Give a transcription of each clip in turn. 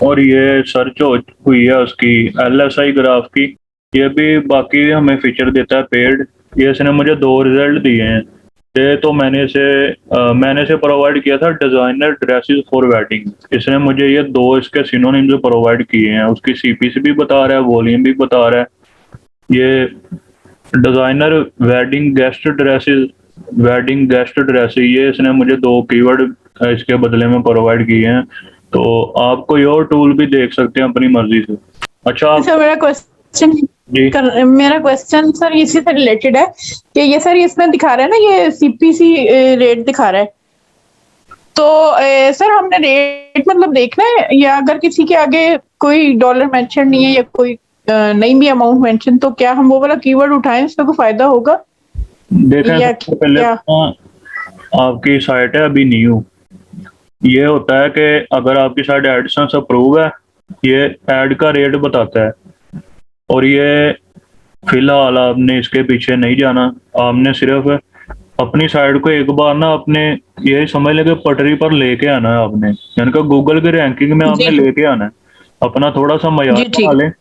और ये सर्च हुई है उसकी LSI ग्राफ की। ये भी बाकी हमें फीचर देता है पेड। ये इसने मुझे दो रिजल्ट दिए हैं। ये तो मैंने इसे प्रोवाइड किया था डिजाइनर ड्रेसेस फॉर वेडिंग। इसने मुझे ये दो इसके सिनोनिम्स प्रोवाइड किए हैं। उसकी CPC भी बता रहा है, वॉल्यूम भी बता रहा है। ये डिजाइनर वेडिंग गेस्ट ड्रेसेस ये इसने मुझे दो कीवर्ड इसके बदले में प्रोवाइड किए हैं। तो आप कोई और टूल भी देख सकते हैं अपनी मर्जी से। अच्छा आप सर जी मेरा क्वेश्चन सर इसी से रिलेटेड है कि ये सर इसमें दिखा रहा है ना, ये CPC रेट दिखा रहा है। तो सर हमने रेट मतलब देखना है, या अगर किसी के आगे कोई डॉलर मेंशन नहीं है या कोई नहीं भी अमाउंट मेंशन, तो क्या हम वो वाला कीवर्ड उठाएं, इसमें कोई फायदा होगा देखें, या सबसे पहले क्या? तो आपकी साइट है अभी न्यू। ये होता है कि अगर आपकी साइट एडसेंस अप्रूव है, ये ऐड का रेट बताता है। और ये फिलहाल आपने इसके पीछे नहीं जाना। आपने सिर्फ अपनी साइट को एक बार ना अपने यही समझ लें कि पटरी पर लेके आना है आपने, यानी कि गूगल की रैंकिंग में आपने जी लेके आना है। अपना थोड़ा सा मयार जी बना ठीक लें।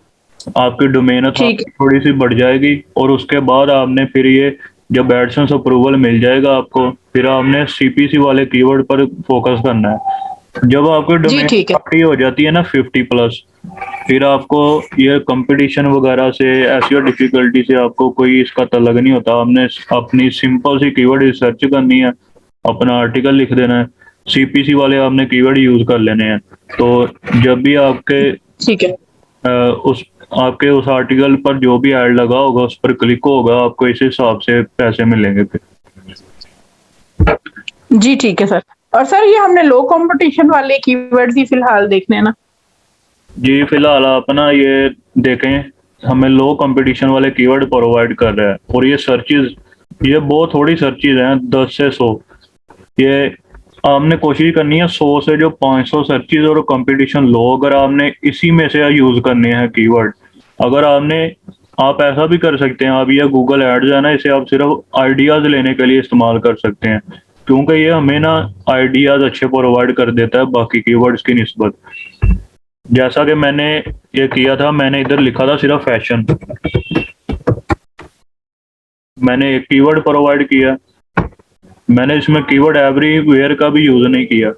आपकी डोमेन ठीक अथॉरिटी थोड़ी सी बढ़ जाएगी, और उसके बाद आपने फिर ये जब एडसेंस अप्रूवल मिल जाएगा आपको, फिर आपने CPC वाले कीवर्ड पर फोकस करना है। जब आपकी जी डोमेन ठीक है। अथॉरिटी हो जाती है ना 50+, फिर आपको ये कंपटीशन वगैरह से एसईओ डिफिकल्टी से आपको कोई इसका तलग नहीं होता। आपने अपनी सिंपल सी कीवर्ड रिसर्च करनी है, अपना आर्टिकल लिख देना है, CPC वाले आपने कीवर्ड यूज कर लेने हैं। तो जब भी ठीक है। उस उस आर्टिकल पर जो भी ऐड लगा होगा उस पर क्लिक होगा, आपको इस हिसाब से पैसे मिलेंगे फिर। जी ठीक है सर। और सर ये हमने लो कंपटीशन वाले कीवर्ड्स ही फिलहाल देखने हैं ना? जी फिलहाल आप ना ये देखें, हमें लो कंपटीशन वाले कीवर्ड प्रोवाइड कर रहा है। और ये सर्चेज, ये बहुत थोड़ी सर्चेज हैं, 10 से 100। ये आपने कोशिश करनी है 100 से जो 500 सर्चेज और कंपटीशन लो, अगर आपने इसी में से यूज करने हैं कीवर्ड। अगर आप ऐसा भी कर सकते हैं, आप ये गूगल एड्स है ना, इसे आप सिर्फ आइडियाज लेने के लिए इस्तेमाल कर सकते हैं, क्योंकि ये हमें ना आइडियाज अच्छे प्रोवाइड कर देता है बाकी कीवर्ड्स की निस्बत। जैसा कि मैंने ये किया था, मैंने इधर लिखा था सिर्फ फैशन। मैंने एक कीवर्ड प्रोवाइड किया। मैंने इसमें कीवर्ड एवरीवेयर का भी यूज नहीं किया।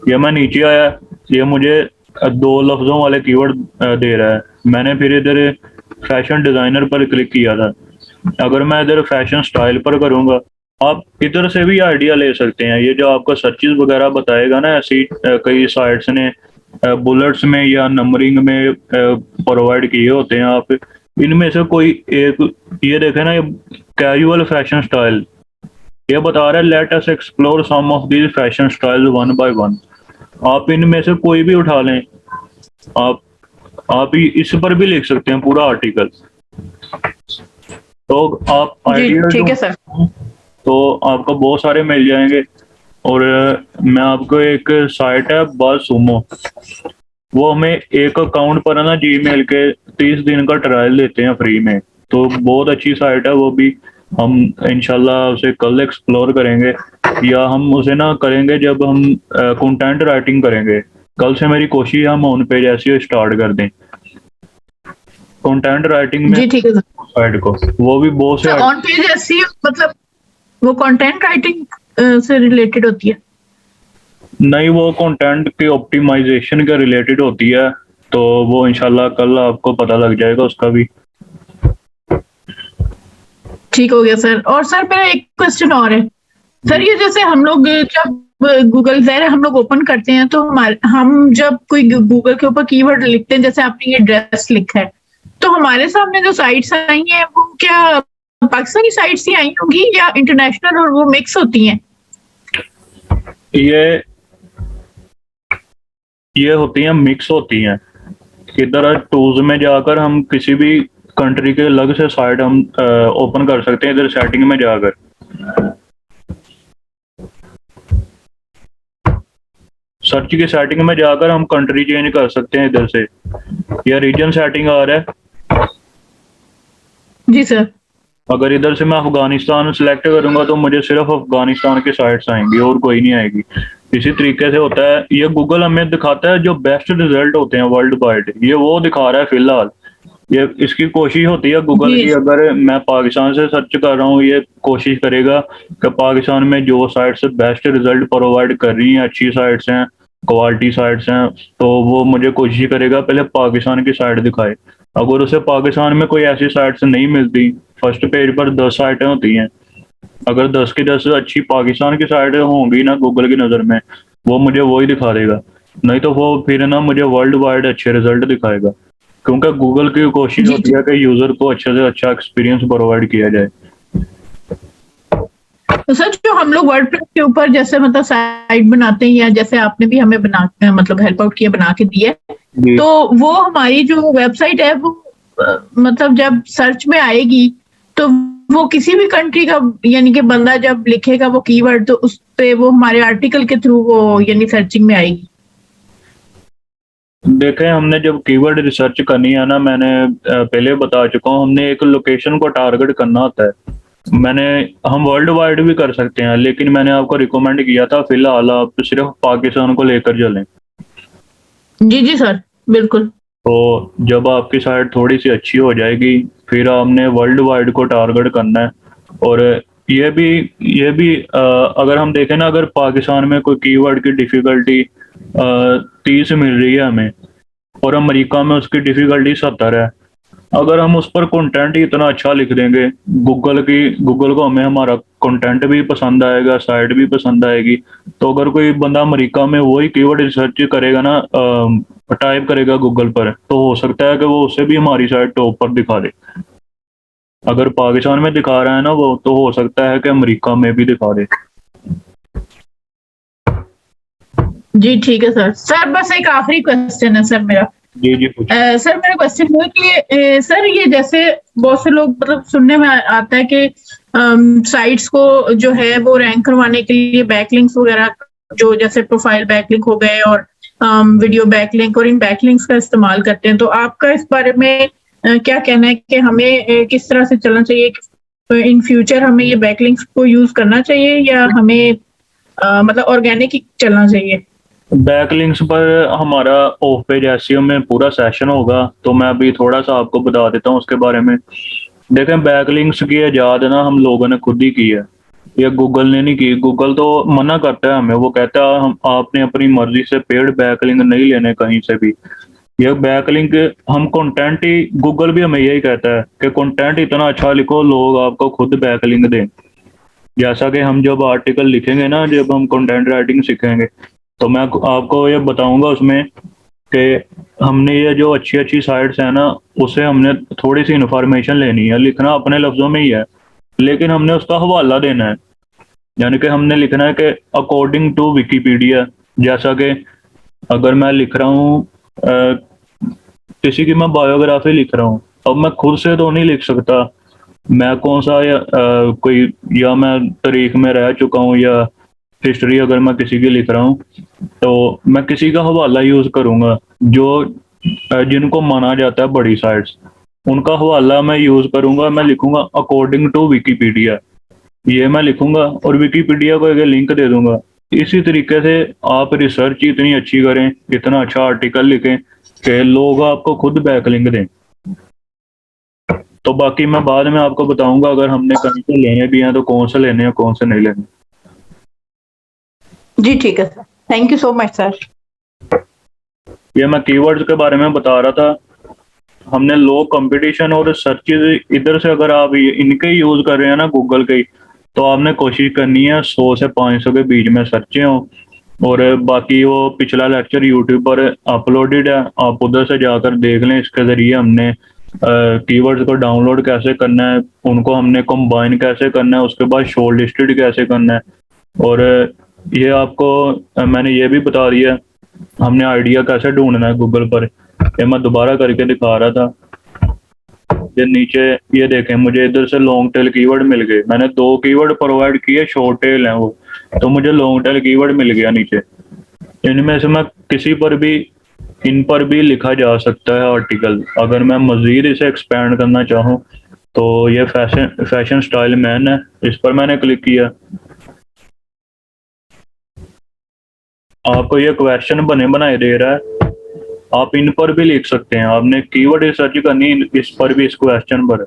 ये मैं नीचे आया, ये मुझे दो लफ्जों वाले कीवर्ड दे रहा है। मैंने फिर इधर फैशन डिजाइनर पर क्लिक किया था। अगर मैं इधर फैशन स्टाइल पर करूंगा, आप इधर से भी आइडिया ले सकते हैं। ये जो आपको सर्चेज वगैरह बताएगा ना, ऐसी कई साइट्स ने बुलेट्स में या नंबरिंग में प्रोवाइड किए होते हैं। आप इनमें से कोई एक, ये देखें ना, ये कैजुअल फैशन स्टाइल, ये बता रहा है let us explore some of these fashion style one by one. आप इनमें से कोई भी उठा लें। आप इस पर भी लिख सकते हैं पूरा आर्टिकल। तो आप जी आइडिया ठीक है सर। तो आपको बहुत सारे मिल जाएंगे। और मैं आपको एक साइट है बस सुमो, वो हमें एक अकाउंट पर है ना जीमेल के 30 दिन का ट्रायल देते हैं फ्री में। तो बहुत अच्छी साइट है वो भी। हम इंशाल्लाह उसे कल एक्सप्लोर करेंगे, या हम उसे ना करेंगे जब हम कंटेंट राइटिंग करेंगे। कल से मेरी कोशिश है हम ऑन पेज ऐसे स्टार्ट कर दें कंटेंट राइटिंग में जी ठीक है सर। साइट को। वो भी बहुत से सर ऑन पेज ऐसी मतलब वो कंटेंट राइटिंग से रिलेटेड होती है? नहीं, वो कंटेंट के ऑप्टिमाइजेशन के रिलेटेड होती है। तो वो इंशाल्लाह कल आपको पता लग जाएगा उसका भी। ठीक हो गया सर। और सर मेरा एक क्वेश्चन और है सर, ये जैसे हम लोग जब गूगल ज़ाहिर है हम लोग ओपन करते हैं, तो हम जब कोई गूगल के ऊपर कीवर्ड लिखते हैं, जैसे आपने ये ड्रेस लिखा है, तो हमारे सामने जो साइट्स आई हैं वो क्या पाकिस्तानी साइट्स ही आई होंगी या इंटरनेशनल, और वो मिक्स होती हैं? ये होती हैं, मिक्स होती हैं। इधर टूल्स में जाकर हम किसी भी कंट्री के अलग से साइट हम ओपन कर सकते हैं। इधर सेटिंग में जाकर सर्च की सेटिंग में जाकर हम कंट्री चेंज कर सकते हैं इधर से। या रीजन सेटिंग आ रहा है। जी सर। अगर इधर से मैं अफगानिस्तान सेलेक्ट करूंगा तो मुझे सिर्फ अफगानिस्तान की साइट्स आएंगी और कोई नहीं आएगी। इसी तरीके से होता है, ये गूगल हमें दिखाता है जो बेस्ट रिजल्ट होते हैं वर्ल्ड वाइड, ये वो दिखा रहा है फिलहाल। ये इसकी कोशिश होती है गूगल जी की, अगर मैं पाकिस्तान से सर्च कर रहा हूँ, ये कोशिश करेगा कि पाकिस्तान में जो साइट्स बेस्ट रिजल्ट प्रोवाइड कर रही हैं, अच्छी साइट्स हैं, क्वालिटी साइट्स हैं, तो वो मुझे कोशिश करेगा पहले पाकिस्तान की साइट दिखाए। अगर उसे पाकिस्तान में कोई ऐसी साइट्स नहीं मिलती, फर्स्ट पेज पर 10 साइटें होती हैं, अगर 10 की 10 अच्छी पाकिस्तान की साइटें होंगी ना गूगल की नज़र में, वो मुझे वही दिखा देगा। नहीं तो वो फिर ना मुझे वर्ल्ड वाइड अच्छे रिजल्ट दिखाएगा, क्योंकि गूगल की कोशिश जी होती जी। है कि यूजर को अच्छे से अच्छा एक्सपीरियंस प्रोवाइड किया जाए। तो सर जो हम लोग वर्डप्रेस के ऊपर जैसे मतलब साइट बनाते हैं, या जैसे आपने भी हमें बना मतलब हेल्प आउट किया, बना के दिया है, जी तो वो हमारी जो वेबसाइट है वो मतलब जब सर्च में आएगी तो वो किसी भी कंट्री का यानी कि बंदा जब लिखेगा वो कीवर्ड, तो उस पे वो हमारे आर्टिकल के थ्रू वो यानी सर्चिंग में आएगी। देखें, हमने जब कीवर्ड रिसर्च करनी है ना, मैंने पहले बता चुका हूँ, हमने एक लोकेशन को टारगेट करना होता है। मैंने हम वर्ल्ड वाइड भी कर सकते हैं, लेकिन मैंने आपको रिकमेंड किया था फिलहाल आप सिर्फ पाकिस्तान को लेकर चलें। जी जी सर, बिल्कुल। तो जब आपकी साइट थोड़ी सी अच्छी हो जाएगी, फिर आपने वर्ल्ड वाइड को टारगेट करना है। और ये भी अगर हम देखें ना, अगर पाकिस्तान में कोई कीवर्ड की डिफ़िकल्टी 30 मिल रही है हमें, और अमेरिका में उसकी डिफ़िकल्टी 70 है, अगर हम उस पर कंटेंट ही इतना अच्छा लिख देंगे, गूगल को हमें हमारा कंटेंट भी पसंद आएगा, साइट भी पसंद आएगी। तो अगर कोई बंदा अमेरिका में वही कीवर्ड रिसर्च करेगा ना, टाइप करेगा गूगल पर, तो हो सकता है कि वो उससे भी हमारी साइट टॉप पर दिखा दे। अगर पाकिस्तान में दिखा रहा है ना वो, तो हो सकता है कि अमेरिका में भी दिखा दे। जी ठीक है सर। सर बस एक आखिरी क्वेश्चन है सर मेरा। जी जी, कुछ। सर मेरा क्वेश्चन है कि सर ये जैसे बहुत से लोग मतलब सुनने में आता है कि साइट्स को जो है वो रैंक करवाने के लिए बैकलिंक्स वगैरह, जो जैसे प्रोफाइल बैकलिंक हो गए और वीडियो बैकलिंक, और इन बैकलिंक्स का इस्तेमाल करते हैं। तो आपका इस बारे में क्या कहना है कि हमें किस तरह से चलना चाहिए? इन फ्यूचर हमें ये बैकलिंक्स को यूज करना चाहिए, या हमें मतलब ऑर्गेनिक ही चलना चाहिए? बैकलिंक्स पर हमारा ऑफ पेज एसईओ में पूरा सेशन होगा, तो मैं अभी थोड़ा सा आपको बता देता हूँ उसके बारे में। देखें, बैकलिंक्स की इजाद ना हम लोगों ने खुद ही की है, ये गूगल ने नहीं की। गूगल तो मना करता है हमें, वो कहता है हम आपने अपनी मर्जी से पेड बैकलिंक नहीं लेने कहीं से भी। ये बैकलिंक हम कंटेंट ही, गूगल भी हमें यही कहता है कि कंटेंट इतना अच्छा लिखो लोग आपको खुद बैकलिंक दें। जैसा कि हम जब आर्टिकल लिखेंगे ना, जब हम कंटेंट राइटिंग सीखेंगे, तो मैं आपको ये बताऊंगा उसमें कि हमने ये जो अच्छी अच्छी साइट्स हैं ना, उससे हमने थोड़ी सी इंफॉर्मेशन लेनी है, लिखना अपने लफ्ज़ों में ही है, लेकिन हमने उसका हवाला देना है। यानी कि हमने लिखना है कि अकॉर्डिंग टू विकीपीडिया। जैसा कि अगर मैं लिख रहा हूँ किसी की मैं बायोग्राफी लिख रहा हूँ, अब मैं खुद से तो नहीं लिख सकता, मैं कौन सा कोई, या मैं तारीख में रह चुका हूँ, या हिस्ट्री अगर मैं किसी की लिख रहा हूँ, तो मैं किसी का हवाला यूज़ करूँगा जो जिनको माना जाता है बड़ी साइट्स, उनका हवाला मैं यूज़ करूँगा। मैं लिखूँगा अकॉर्डिंग टू विकीपीडिया, ये मैं लिखूँगा और विकीपीडिया को एक लिंक दे दूँगा। इसी तरीके से आप रिसर्च इतनी अच्छी करें, इतना अच्छा आर्टिकल लिखें कि लोग आपको खुद बैकलिंक दें। तो बाकी मैं बाद में आपको बताऊंगा, अगर हमने कहीं से लेने भी हैं तो कौन से लेने हैं कौन से नहीं लेने। जी ठीक है sir, thank you so much sir. ये मैं कीवर्ड्स के बारे में बता रहा था। हमने लो कंपटीशन और सर्चेज, इधर से अगर आप इनके यूज़ कर रहे हैं ना गूगल के, तो आपने कोशिश करनी है 100 से 500 के बीच में सर्चें हों। और बाकी वो पिछला लेक्चर यूट्यूब पर अपलोडेड है, आप उधर से जाकर देख लें। इसके ज़रिए हमने कीवर्ड्स को डाउनलोड कैसे करना है, उनको हमने कंबाइन कैसे करना है, उसके बाद शॉर्ट लिस्टेड कैसे करना है। और ये आपको मैंने ये भी बता दिया हमने आइडिया कैसे ढूंढना है गूगल पर। ये मैं दोबारा करके दिखा रहा था। ये नीचे ये देखें, मुझे इधर से लॉन्ग टेल कीवर्ड मिल गए। मैंने 2 कीवर्ड प्रोवाइड किए, शॉर्ट टेल हैं वो, तो मुझे लॉन्ग टेल कीवर्ड मिल गया नीचे। इनमें से मैं किसी पर भी, इन पर भी लिखा जा सकता है आर्टिकल। अगर मैं मज़ीद इसे एक्सपेंड करना चाहूँ, तो ये फैशन स्टाइल मैन है, इस पर मैंने क्लिक किया। आपको ये क्वेश्चन बने बनाए दे रहा है, आप इन पर भी लिख सकते हैं। आपने कीवर्ड रिसर्च करनी, इस पर भी, इस क्वेश्चन पर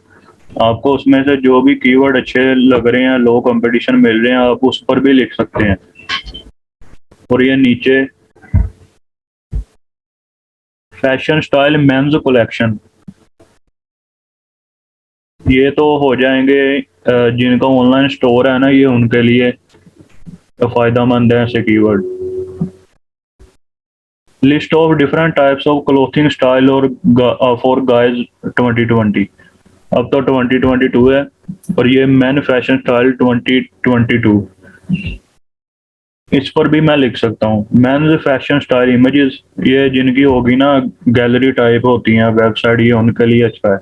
आपको उसमें से जो भी कीवर्ड अच्छे लग रहे हैं, लो कंपटीशन मिल रहे हैं, आप उस पर भी लिख सकते हैं। और ये नीचे फैशन स्टाइल मेंस कलेक्शन, ये तो हो जाएंगे जिनका ऑनलाइन स्टोर है ना, ये उनके लिए फायदेमंद है ऐसे keyword. List of different types of clothing style और फॉर गाइज 2020। अब तो 2022 है और ये मैन फैशन स्टाइल 2022, इस पर भी मैं लिख सकता हूँ। मेंस फैशन स्टाइल इमेजेस, ये जिनकी होगी ना गैलरी टाइप होती हैं वेबसाइट, ये उनके लिए अच्छा है।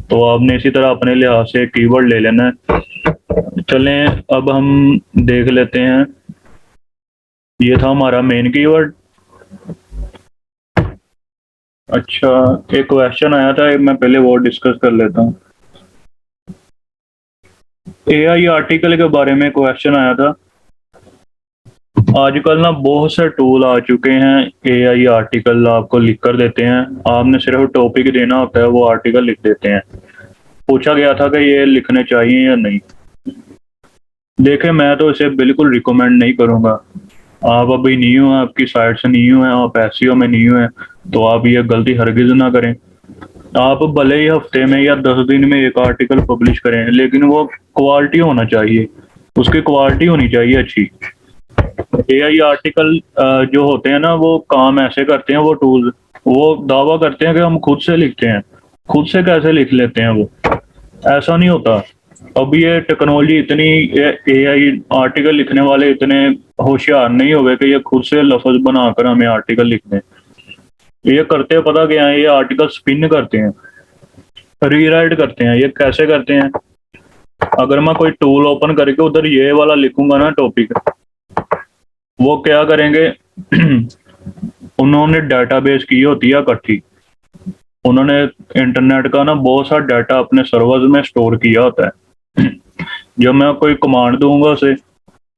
तो आपने इसी तरह अपने लिहाज से कीवर्ड ले लेना है। चलें अब हम देख लेते हैं, ये था हमारा मेन कीवर्ड। अच्छा, एक क्वेश्चन आया था, मैं पहले वो डिस्कस कर लेता हूँ। एआई आर्टिकल के बारे में क्वेश्चन आया था। आजकल ना बहुत से टूल आ चुके हैं, एआई आर्टिकल आपको लिख कर देते हैं, आपने सिर्फ टॉपिक देना होता है, वो आर्टिकल लिख देते हैं। पूछा गया था कि ये लिखने चाहिए या नहीं। देखें, मैं तो इसे बिल्कुल रिकमेंड नहीं करूँगा। आप अभी न्यू हैं, आपकी साइट से न्यू हैं, आप एसईओ में न्यू हैं, तो आप ये गलती हरगिज ना करें। आप भले ही हफ्ते में या 10 दिन में एक आर्टिकल पब्लिश करें, लेकिन वो क्वालिटी होना चाहिए, उसकी क्वालिटी होनी चाहिए अच्छी। एआई आर्टिकल जो होते हैं ना, वो काम ऐसे करते हैं वो टूल, वो दावा करते हैं कि हम खुद से लिखते हैं। खुद से कैसे लिख लेते हैं वो? ऐसा नहीं होता। अब ये टेक्नोलॉजी इतनी, एआई आर्टिकल लिखने वाले इतने होशियार नहीं हो गए कि ये खुद से लफ्ज बनाकर हमें आर्टिकल लिख दें। ये करते हैं पता क्या है, ये आर्टिकल स्पिन करते हैं, रीराइट करते हैं। ये कैसे करते हैं? अगर मैं कोई टूल ओपन करके उधर ये वाला लिखूंगा ना टॉपिक, वो क्या करेंगे उन्होंने डेटाबेस की होती है इकट्ठी, उन्होंने इंटरनेट का ना बहुत सारा डाटा अपने सर्वर्स में स्टोर किया होता है। जब मैं कोई कमांड दूंगा उसे,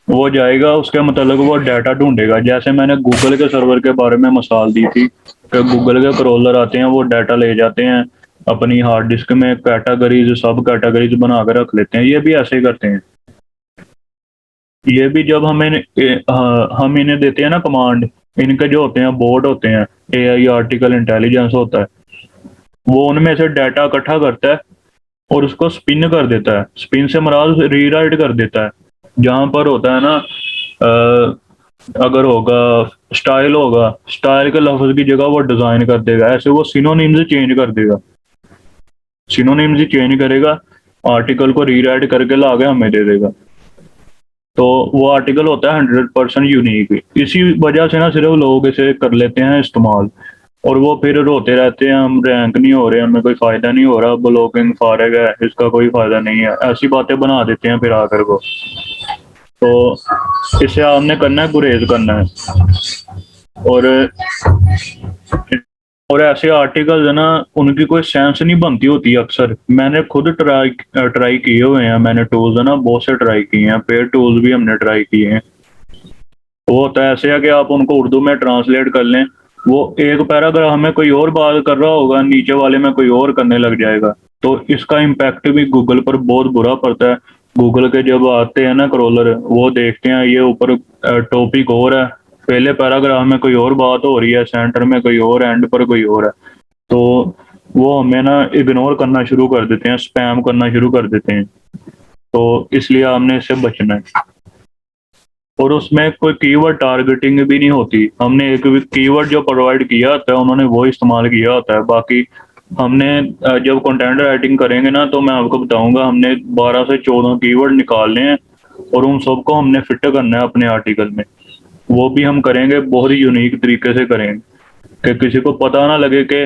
वो जाएगा, उसके मतलब वो डाटा ढूंढेगा। जैसे मैंने गूगल के सर्वर के बारे में मिसाल दी थी कि गूगल के क्रॉलर आते हैं, वो डाटा ले जाते हैं अपनी हार्ड डिस्क में, कैटेगरीज, सब कैटेगरीज बना कर रख लेते हैं। ये भी ऐसे ही करते हैं। ये भी जब हम इन्हें देते हैं ना कमांड, इनके जो होते हैं बोर्ड होते हैं, एआई आर्टिकल इंटेलिजेंस होता है, वो उनमें से डाटा इकट्ठा करता है और उसको स्पिन कर देता है। स्पिन से मराद रीराइट कर देता है। जहां पर होता है ना अगर होगा स्टाइल, होगा स्टाइल के लफ्ज की जगह वो डिजाइन कर देगा। ऐसे वो सिनोनिम्स चेंज कर देगा, सिनोनिम्स चेंज करेगा, आर्टिकल को रीराइट करके ला के हमें दे देगा। तो वो आर्टिकल होता है 100% यूनिक। इसी वजह से ना सिर्फ लोग इसे कर लेते हैं इस्तेमाल, और वो फिर रोते रहते हैं, हम रैंक नहीं हो रहे, हमें कोई फायदा नहीं हो रहा, ब्लॉकिंग फारग है, इसका कोई फायदा नहीं है, ऐसी बातें बना देते हैं फिर आकर को। तो इसे आपने करना है, गुरेज करना है। और ऐसे आर्टिकल्स है ना, उनकी कोई सेंस नहीं बनती होती अक्सर। मैंने खुद ट्राई किए हुए हैं, मैंने टूल्स है ना बहुत से ट्राई किए हैं, पेड टूल्स भी हमने ट्राई किए हैं। वो होता है ऐसे है कि आप उनको उर्दू में ट्रांसलेट कर लें, वो एक पैराग्राफ में कोई और बात कर रहा होगा, नीचे वाले में कोई और करने लग जाएगा। तो इसका इम्पैक्ट भी गूगल पर बहुत बुरा पड़ता है। गूगल के जब आते हैं ना क्रॉलर, वो देखते हैं ये ऊपर टॉपिक और है, पहले पैराग्राफ में कोई और बात हो रही है, सेंटर में कोई और, एंड पर कोई और है, तो वो हमें ना इग्नोर करना शुरू कर देते हैं, स्पैम करना शुरू कर देते हैं। तो इसलिए हमने इससे बचना है। और उसमें कोई कीवर्ड टारगेटिंग भी नहीं होती। हमने एक कीवर्ड जो प्रोवाइड किया होता है, उन्होंने वो इस्तेमाल किया होता है। बाकी हमने जब कंटेंट राइटिंग करेंगे ना, तो मैं आपको बताऊंगा, हमने 12 से 14 कीवर्ड निकालने हैं और उन सबको हमने फिट करना है अपने आर्टिकल में। वो भी हम करेंगे, बहुत ही यूनिक तरीके से करेंगे कि किसी को पता ना लगे। कि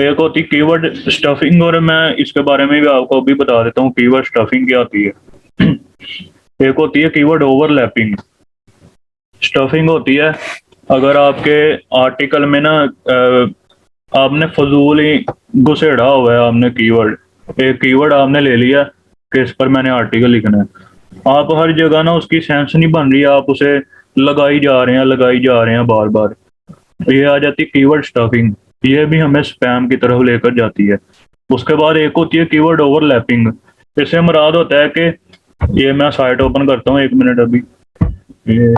एक होती कीवर्ड स्टफिंग, और मैं इसके बारे में भी आपको अभी बता देता हूँ कीवर्ड स्टफिंग क्या होती है। एक होती है कीवर्ड ओवरलैपिंग। स्टफिंग होती है अगर आपके आर्टिकल में ना आपने फजूल ही घुसेड़ा हुआ है, आपने कीवर्ड, एक कीवर्ड आपने ले लिया कि इस पर मैंने आर्टिकल लिखना है, आप हर जगह ना उसकी सेंस नहीं बन रही, आप उसे लगाई जा रहे हैं बार बार। ये आ जाती है कीवर्ड स्टफिंग, ये भी हमें स्पैम की तरफ लेकर जाती है। उसके बाद एक होती है कीवर्ड ओवरलैपिंग। इससे मुराद होता है कि ये मैं साइट ओपन करता हूँ, 1 मिनट अभी। ये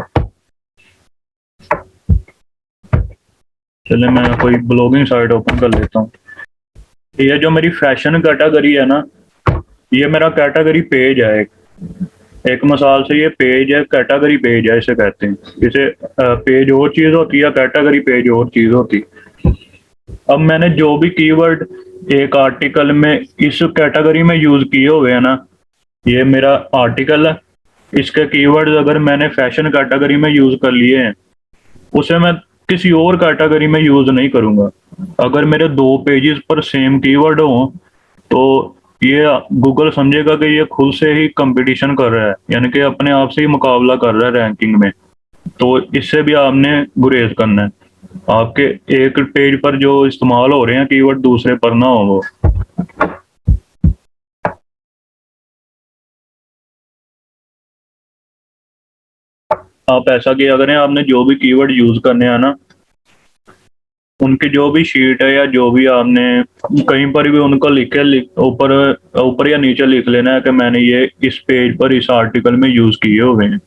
चले मैं कोई ब्लॉगिंग साइट ओपन कर लेता हूँ। ये जो मेरी फैशन कैटेगरी है ना, ये मेरा कैटेगरी पेज है। एक मिसाल से ये पेज है, कैटेगरी पेज है इसे कहते हैं। इसे पेज और चीज़ होती है, कैटेगरी पेज और चीज़ होती है। अब मैंने जो भी कीवर्ड एक आर्टिकल में इस कैटेगरी में यूज़ किए हुए हैं ना, ये मेरा आर्टिकल है, इसके कीवर्ड्स अगर मैंने फैशन कैटेगरी में यूज़ कर लिए हैं, उसे मैं किसी और कैटेगरी में यूज़ नहीं करूँगा। अगर मेरे 2 पेजेस पर सेम कीवर्ड हों तो ये गूगल समझेगा कि ये खुद से ही कंपटीशन कर रहा है, यानी कि अपने आप से ही मुकाबला कर रहा है रैंकिंग में। तो इससे भी आपने गुरेज करना है। आपके एक पेज पर जो इस्तेमाल हो रहे हैं कीवर्ड, दूसरे पर ना हो वो। आप ऐसा किया करें, आपने जो भी कीवर्ड यूज करने हैं ना, उनकी जो भी शीट है या जो भी आपने कहीं पर भी उनको ऊपर ऊपर या नीचे लिख लेना है कि मैंने ये इस पेज पर इस आर्टिकल में यूज किए हुए हैं।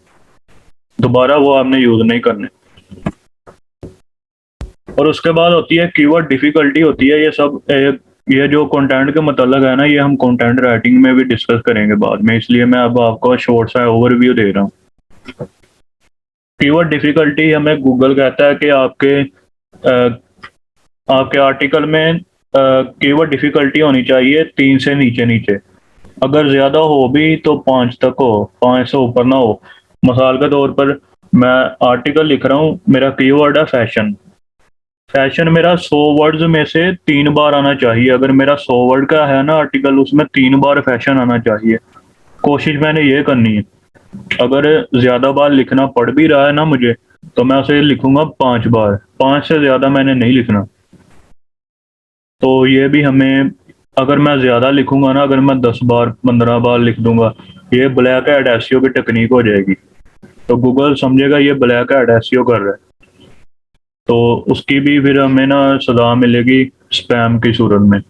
दोबारा वो आपने यूज नहीं करने। और उसके बाद होती है कीवर्ड डिफिकल्टी होती है। ये जो कंटेंट के मतलब है ना, ये हम कंटेंट राइटिंग में भी डिस्कस करेंगे बाद में, इसलिए मैं अब आपको शॉर्ट सा ओवरव्यू दे रहा हूँ। कीवर्ड डिफिकल्टी हमें गूगल कहता है कि आपके आर्टिकल में कीवर्ड डिफिकल्टी होनी चाहिए 3 से नीचे नीचे। अगर ज्यादा हो भी तो 5 तक हो, 5 से ऊपर ना हो। मिसाल के तौर पर मैं आर्टिकल लिख रहा हूँ, मेरा कीवर्ड है फैशन। फैशन मेरा 100 वर्ड्स में से 3 बार आना चाहिए। अगर मेरा 100 वर्ड का है ना आर्टिकल, उसमें 3 बार फैशन आना चाहिए। कोशिश मैंने ये करनी है। अगर ज्यादा बार लिखना पड़ भी रहा है ना मुझे, तो मैं उसे लिखूंगा 5 बार, 5 से ज्यादा मैंने नहीं लिखना। तो ये भी हमें, अगर मैं ज्यादा लिखूंगा ना, अगर मैं 10 बार 15 बार लिख दूंगा, ये ब्लैक हैट एसईओ की टेक्निक हो जाएगी। तो गूगल समझेगा ये ब्लैक हैट एसईओ कर रहा है, तो उसकी भी फिर हमें ना सजा मिलेगी स्पैम की सूरत में।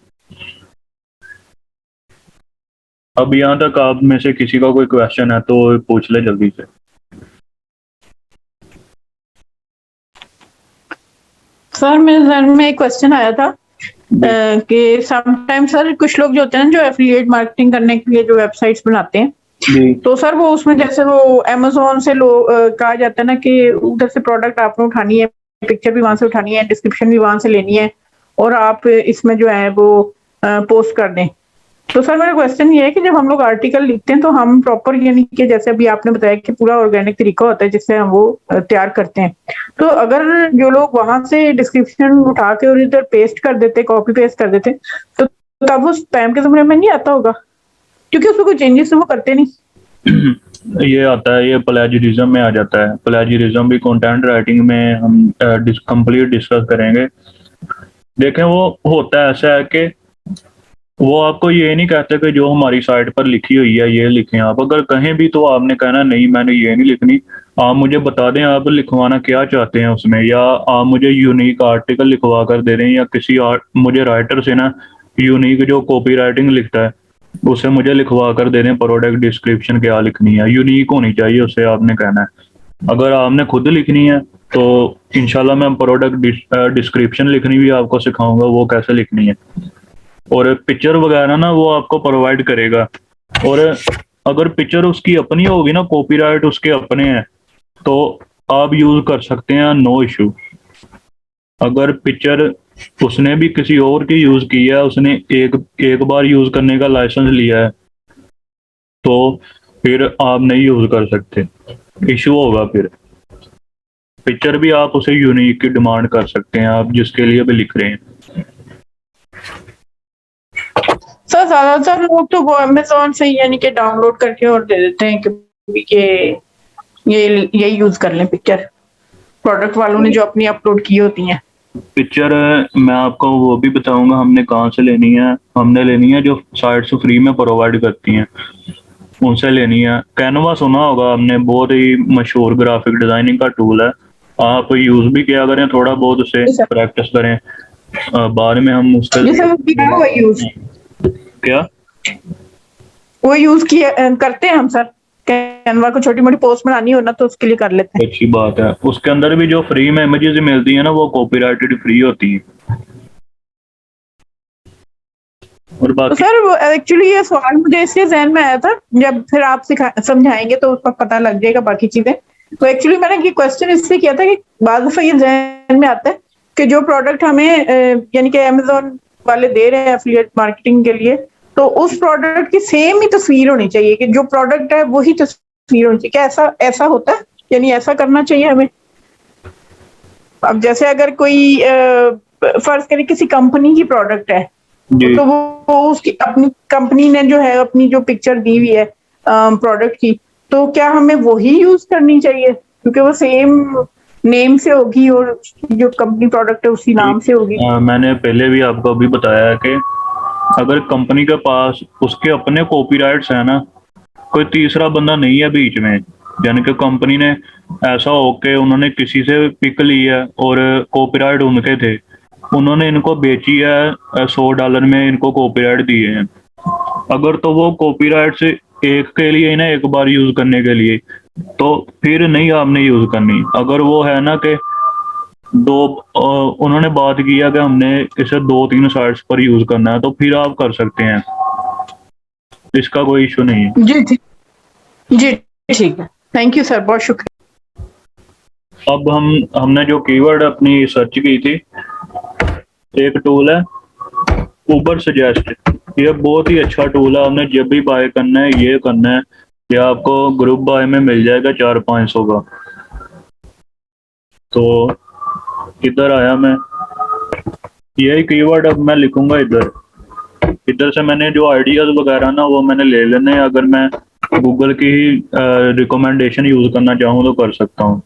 अब यहाँ तक आप में से किसी का कोई क्वेश्चन है तो पूछ ले जल्दी से। सर मेरे ध्यान में एक क्वेश्चन आया था कि समटाइम सर कुछ लोग जो होते हैं ना, जो एफिलिएट मार्केटिंग करने के लिए जो वेबसाइट्स बनाते हैं, तो सर वो उसमें जैसे वो अमेज़न से कहा जाता है ना कि उधर से प्रोडक्ट आपने उठानी है, पिक्चर भी वहां से उठानी है, डिस्क्रिप्शन भी वहां से लेनी है, और आप इसमें जो है वो पोस्ट कर दें। तो सर मेरा क्वेश्चन ये है कि जब हम लोग आर्टिकल लिखते हैं तो हम प्रॉपर, यानी कि जैसे अभी आपने बताया कि पूरा ऑर्गेनिक तरीका होता है जिससे हम वो तैयार करते हैं, तो अगर जो लोग वहां से डिस्क्रिप्शन उठा के और इधर पेस्ट कर देते, कॉपी पेस्ट कर देते, तो तब वो स्पैम के ज़मरे में नहीं आता होगा, क्योंकि उसमें कोई चेंजेस वो करते नहीं। ये आता है, ये प्लेजरिज्म में आ जाता है। प्लेजरिज्म भी कंटेंट राइटिंग में हम कंप्लीट डिस्कस करेंगे। देखें, वो होता है ऐसा है कि वो आपको ये नहीं कहते कि जो हमारी साइट पर लिखी हुई है ये लिखें। आप अगर कहें भी तो आपने कहना नहीं, मैंने ये नहीं लिखनी, आप मुझे बता दें आप लिखवाना क्या चाहते हैं उसमें, या आप मुझे यूनिक आर्टिकल लिखवा कर दे दें, या मुझे राइटर से ना यूनिक जो कॉपी राइटिंग लिखता है उसे मुझे लिखवा कर दे दें, प्रोडक्ट डिस्क्रिप्शन क्या लिखनी है, यूनिक होनी चाहिए उससे आपने कहना है। अगर आपने खुद लिखनी है तो इंशाल्लाह मैं प्रोडक्ट डिस्क्रिप्शन लिखनी भी आपको सिखाऊंगा, वो कैसे लिखनी है। और पिक्चर वगैरह ना वो आपको प्रोवाइड करेगा। और अगर पिक्चर उसकी अपनी होगी ना, कॉपीराइट उसके अपने हैं, तो आप यूज कर सकते हैं, नो इशू। अगर पिक्चर उसने भी किसी और की यूज की है, उसने एक बार यूज करने का लाइसेंस लिया है, तो फिर आप नहीं यूज कर सकते, इशू होगा फिर। पिक्चर भी आप उसे यूनिक की डिमांड कर सकते हैं, आप जिसके लिए भी लिख रहे हैं। सर ज्यादातर लोग तो वो अमेज़न से यानी कि डाउनलोड करके और दे देते हैं कि ये यही यूज कर लें पिक्चर, प्रोडक्ट वालों ने जो अपनी अपलोड की होती हैं पिक्चर। मैं आपको वो भी बताऊंगा हमने कहाँ से लेनी है। हमने लेनी है जो साइट्स फ्री में प्रोवाइड करती हैं। उनसे लेनी है। कैनवा सुना होगा आपने, बहुत ही मशहूर ग्राफिक डिजाइनिंग का टूल है। आप यूज भी किया करें, थोड़ा बहुत उसे जी सर। प्रैक्टिस करें। बाद में हम उसके जी सर, वो किया हुआ यूज, क्या वो यूज किया करते हैं हम सर। कैनवा को छोटी मोटी पोस्ट बनानी हो ना तो उसके लिए कर लेते हैं। अच्छी बात है। उसके अंदर भी जो फ्री में इमेजेस मिलती है ना, वो कॉपीराइटेड फ्री होती है। और तो बाकी सर वो एक्चुअली ये सवाल मुझे इसलिए जहन में आया था, जब फिर आप समझाएंगे तो उसका पता लग जाएगा बाकी चीजें। तो एक्चुअली मैंने ये क्वेश्चन इसलिए किया था कि बाद दफा ये जहन में आता है कि जो प्रोडक्ट हमें यानी कि अमेजोन वाले दे रहे हैं एफिलिएट मार्केटिंग के लिए, तो उस प्रोडक्ट की सेम ही तस्वीर होनी चाहिए, कि जो प्रोडक्ट है वही तस्वीर होनी चाहिए। क्या ऐसा ऐसा होता है, यानी ऐसा करना चाहिए हमें? अब जैसे अगर कोई फर्ज करें किसी कंपनी की प्रोडक्ट है, जी तो वो उसकी अपनी कंपनी ने जो है अपनी जो पिक्चर दी हुई है प्रोडक्ट की, तो क्या हमें वही यूज करनी चाहिए क्योंकि वो सेम नेम से होगी और उसकी जो कंपनी प्रोडक्ट है उसी जी। नाम से होगी? मैंने पहले भी आपको अभी बताया है कि अगर कंपनी के पास उसके अपने कॉपीराइट्स हैं ना, कोई तीसरा बंदा नहीं है बीच में। यानी कि कंपनी ने ऐसा हो के उन्होंने किसी से पिक ली है और कॉपीराइट उनके थे, उन्होंने इनको बेची है $100 में, इनको कॉपीराइट दिए हैं। अगर तो वो कॉपीराइट से एक के लिए ही ना, एक बार यूज करने के लिए, तो फिर नहीं आपने यूज करनी। अगर वो है ना कि दो उन्होंने बात किया कि हमने इसे 2-3 साइट्स पर यूज करना है, तो फिर आप कर सकते हैं, इसका कोई इशू नहीं है। जी ठीक, जी ठीक है। थैंक यू सर, बहुत शुक्रिया। अब हमने जो कीवर्ड अपनी सर्च की थी, एक टूल है उबर सजेस्ट। ये बहुत ही अच्छा टूल है। आपने जब भी बाय करना है, ये करना है, ये आपको ग्रुप बाय में मिल जाएगा 400-500 का। तो इधर आया मैं, यही कीवर्ड अब मैं लिखूंगा इधर। इधर से मैंने जो आइडियाज वगैरह ना, वो मैंने ले लेने हैं। अगर मैं गूगल की ही रिकमेंडेशन यूज करना चाहूँ तो कर सकता हूँ।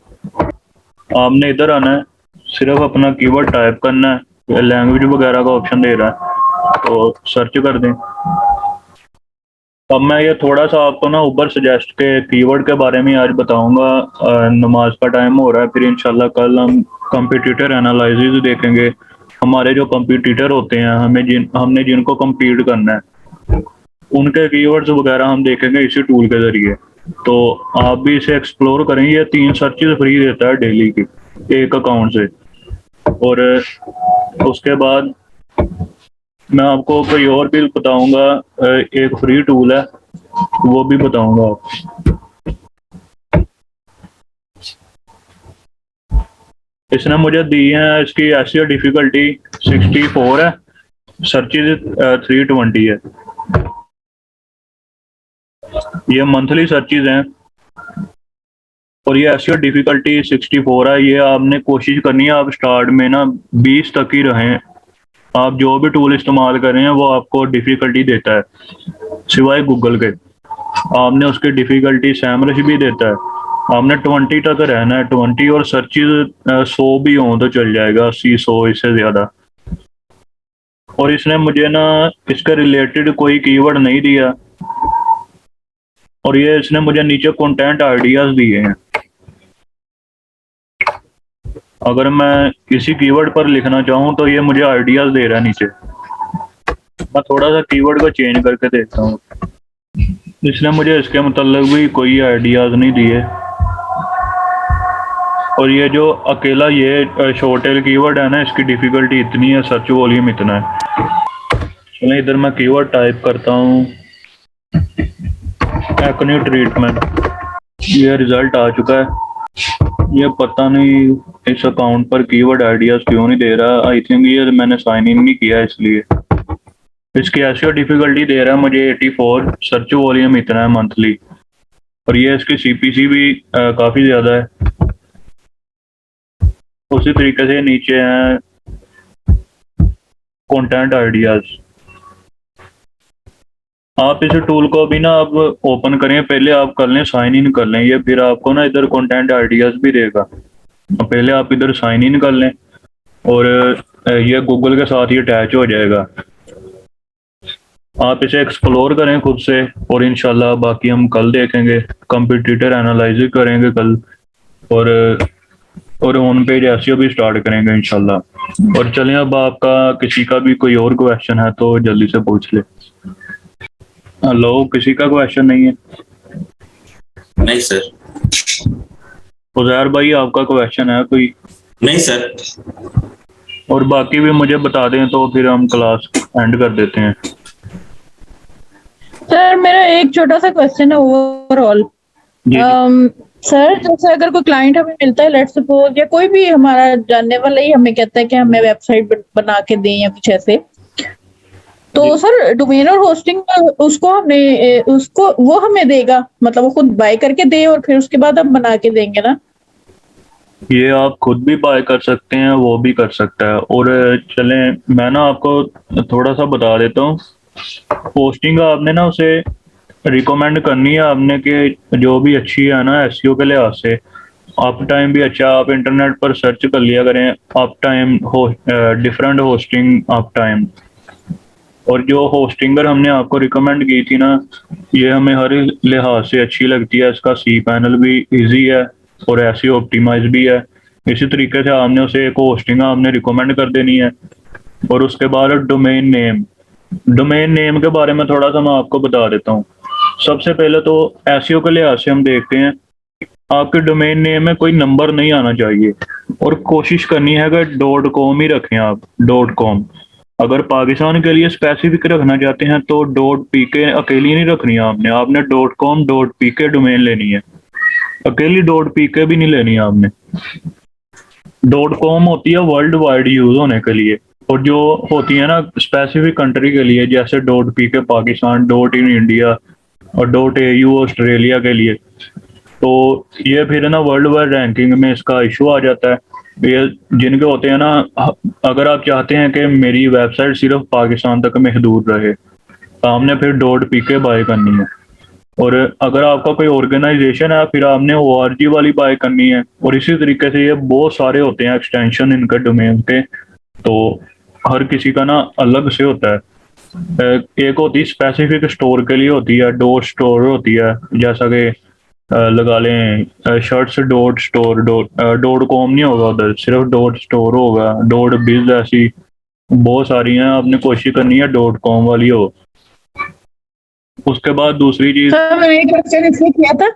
आपने इधर आना है, सिर्फ अपना कीवर्ड टाइप करना है। लैंग्वेज वगैरह का ऑप्शन दे रहा है, तो सर्च कर दें। अब मैं ये थोड़ा सा आपको ना उबर सजेस्ट के कीवर्ड के बारे में आज बताऊंगा। नमाज का टाइम हो रहा है, फिर इंशाल्लाह कल हम कंपटीटर एनालिसिस देखेंगे। हमारे जो कंपटीटर होते हैं, हमने जिनको compete करना है, उनके कीवर्ड्स वगैरह हम देखेंगे इसी टूल के जरिए। तो आप भी इसे एक्सप्लोर करें। ये 3 सर्चेज फ्री देता है डेली की, एक अकाउंट से। और उसके बाद मैं आपको कोई और भी बताऊंगा, एक फ्री टूल है, वो भी बताऊंगा आपको। इसने मुझे दी है, इसकी एसईओ डिफिकल्टी 64 है, सर्चेज 320 है। ये मंथली सर्चेज हैं और ये एसईओ डिफिकल्टी 64 है। ये आपने कोशिश करनी है, आप स्टार्ट में ना 20 तक ही रहें। आप जो भी टूल इस्तेमाल कर रहे हैं वो आपको डिफिकल्टी देता है, सिवाय गूगल के। आपने उसकी डिफिकल्टी सैमरश भी देता है। आपने 20 तक रहना है, 20। और सर्चेज 100 भी हों तो चल जाएगा, 80-100 इससे ज़्यादा। और इसने मुझे ना इसके रिलेटेड कोई कीवर्ड नहीं दिया, और ये इसने मुझे नीचे कंटेंट आइडियाज दिए हैं। अगर मैं किसी कीवर्ड पर लिखना चाहूँ तो ये मुझे आइडियाज दे रहा है नीचे। मैं थोड़ा सा कीवर्ड को चेंज करके देखता हूँ। इसने मुझे इसके मतलब भी कोई आइडियाज नहीं दिए। और ये जो अकेला ये शॉर्ट टेल कीवर्ड है ना, इसकी डिफिकल्टी इतनी है, सर्च वॉल्यूम इतना है। चलिए इधर मैं कीवर्ड टाइप करता हूँ, एक्ने ट्रीटमेंट। ये रिजल्ट आ चुका है। ये पता नहीं इस अकाउंट पर कीवर्ड आइडियाज क्यों नहीं दे रहा। आई थिंक ये मैंने साइन इन नहीं किया इसलिए। इसकी एसईओ डिफिकल्टी दे रहा है मुझे 84, सर्च वॉल्यूम इतना है मंथली। और ये इसकी सीपीसी भी काफ़ी ज़्यादा है। उसी तरीके से नीचे हैं कंटेंट आइडियाज। आप इस टूल को भी ना अब ओपन करें, पहले आप कर लें, साइन इन कर लें। ये फिर आपको ना इधर कंटेंट आइडियाज भी देगा। पहले आप इधर साइन इन कर लें और ये गूगल के साथ ही अटैच हो जाएगा। आप इसे एक्सप्लोर करें खुद से, और इंशाल्लाह बाकी हम कल देखेंगे, कंपटीटर एनालाइज करेंगे कल, और और ऑन पेज एसईओ भी स्टार्ट करेंगे इंशाल्लाह। और चलें, अब आपका किसी का भी कोई और क्वेश्चन है तो जल्दी से पूछ ले। हेलो, किसी का क्वेश्चन नहीं है? नहीं सर। उजैर भाई, आपका क्वेश्चन है कोई? नहीं सर। और बाकी भी मुझे बता दें तो फिर हम क्लास एंड कर देते हैं। सर मेरा एक छोटा सा क्वेश्चन है ओवरऑल। जी सर जैसे अगर कोई क्लाइंट हमें मिलता है, लेट्स सपोज, या कोई भी हमारा जानने वाला ही हमें कहता है कि हमें वेबसाइट बना के दें या कुछ ऐसे, तो जी। सर डोमेन और होस्टिंग उसको उसको वो हमें देगा, मतलब वो खुद बाय करके दे और फिर उसके बाद हम बना के देंगे ना? ये आप खुद भी बाय कर सकते हैं, वो भी कर सकता है। और चलें, मैं ना आपको थोड़ा सा बता देता हूँ। पोस्टिंग आपने ना उसे रिकमेंड करनी है आपने, कि जो भी अच्छी है ना एसईओ के लिहाज से, अप टाइम भी अच्छा। आप इंटरनेट पर सर्च कर लिया करें, अप टाइम हो, डिफरेंट होस्टिंग अप टाइम। और जो होस्टिंगर हमने आपको रिकमेंड की थी ना, ये हमें हर लिहाज से अच्छी लगती है। इसका सी पैनल भी इजी है और ऐसी ऑप्टिमाइज भी है। इसी तरीके से आपने उसे एक होस्टिंग आपने रिकमेंड कर देनी है। और उसके बाद डोमेन नेम। डोमेन नेम के बारे में थोड़ा सा मैं आपको बता देता हूँ। सबसे पहले तो एसईओ के लिहाज से हम देखते हैं, आपके डोमेन नेम में कोई नंबर नहीं आना चाहिए। और कोशिश करनी है कि डॉट कॉम ही रखें आप, डॉट कॉम। अगर पाकिस्तान के लिए स्पेसिफिक रखना चाहते हैं तो डॉट पी के अकेली नहीं रखनी है आपने, आपने डॉट कॉम डॉट पी के डोमेन लेनी है, अकेली डॉट पी के भी नहीं लेनी है आपने। डॉट कॉम होती है वर्ल्ड वाइड यूज होने के लिए, और जो होती है ना स्पेसिफिक कंट्री के लिए, जैसे डॉट पी के पाकिस्तान, डॉट इन इंडिया और डॉट ए यू ऑस्ट्रेलिया के लिए। तो ये फिर ना वर्ल्ड वाइड रैंकिंग में इसका इशू आ जाता है। ये जिनके होते हैं ना, अगर आप चाहते हैं कि मेरी वेबसाइट सिर्फ पाकिस्तान तक महदूद रहे, तो हमने फिर डॉट पी के बाय करनी है। और अगर आपका कोई ऑर्गेनाइजेशन है, फिर आपने ORG वाली बाय करनी है। और इसी तरीके से ये बहुत सारे होते हैं एक्सटेंशन इनके डोमेन के, तो हर किसी का ना अलग से होता है। एक होती है स्पेसिफिक स्टोर के लिए होती है, डॉट स्टोर होती है, जैसा कि लगा लें shirts dot store, dot com नहीं होगा उधर, सिर्फ डॉट स्टोर होगा, डॉट बिज, ऐसी बहुत सारी हैं। आपने कोशिश करनी है डॉट कॉम वाली हो। उसके बाद दूसरी चीज, सर मैंने एक क्वेश्चन इसलिए किया था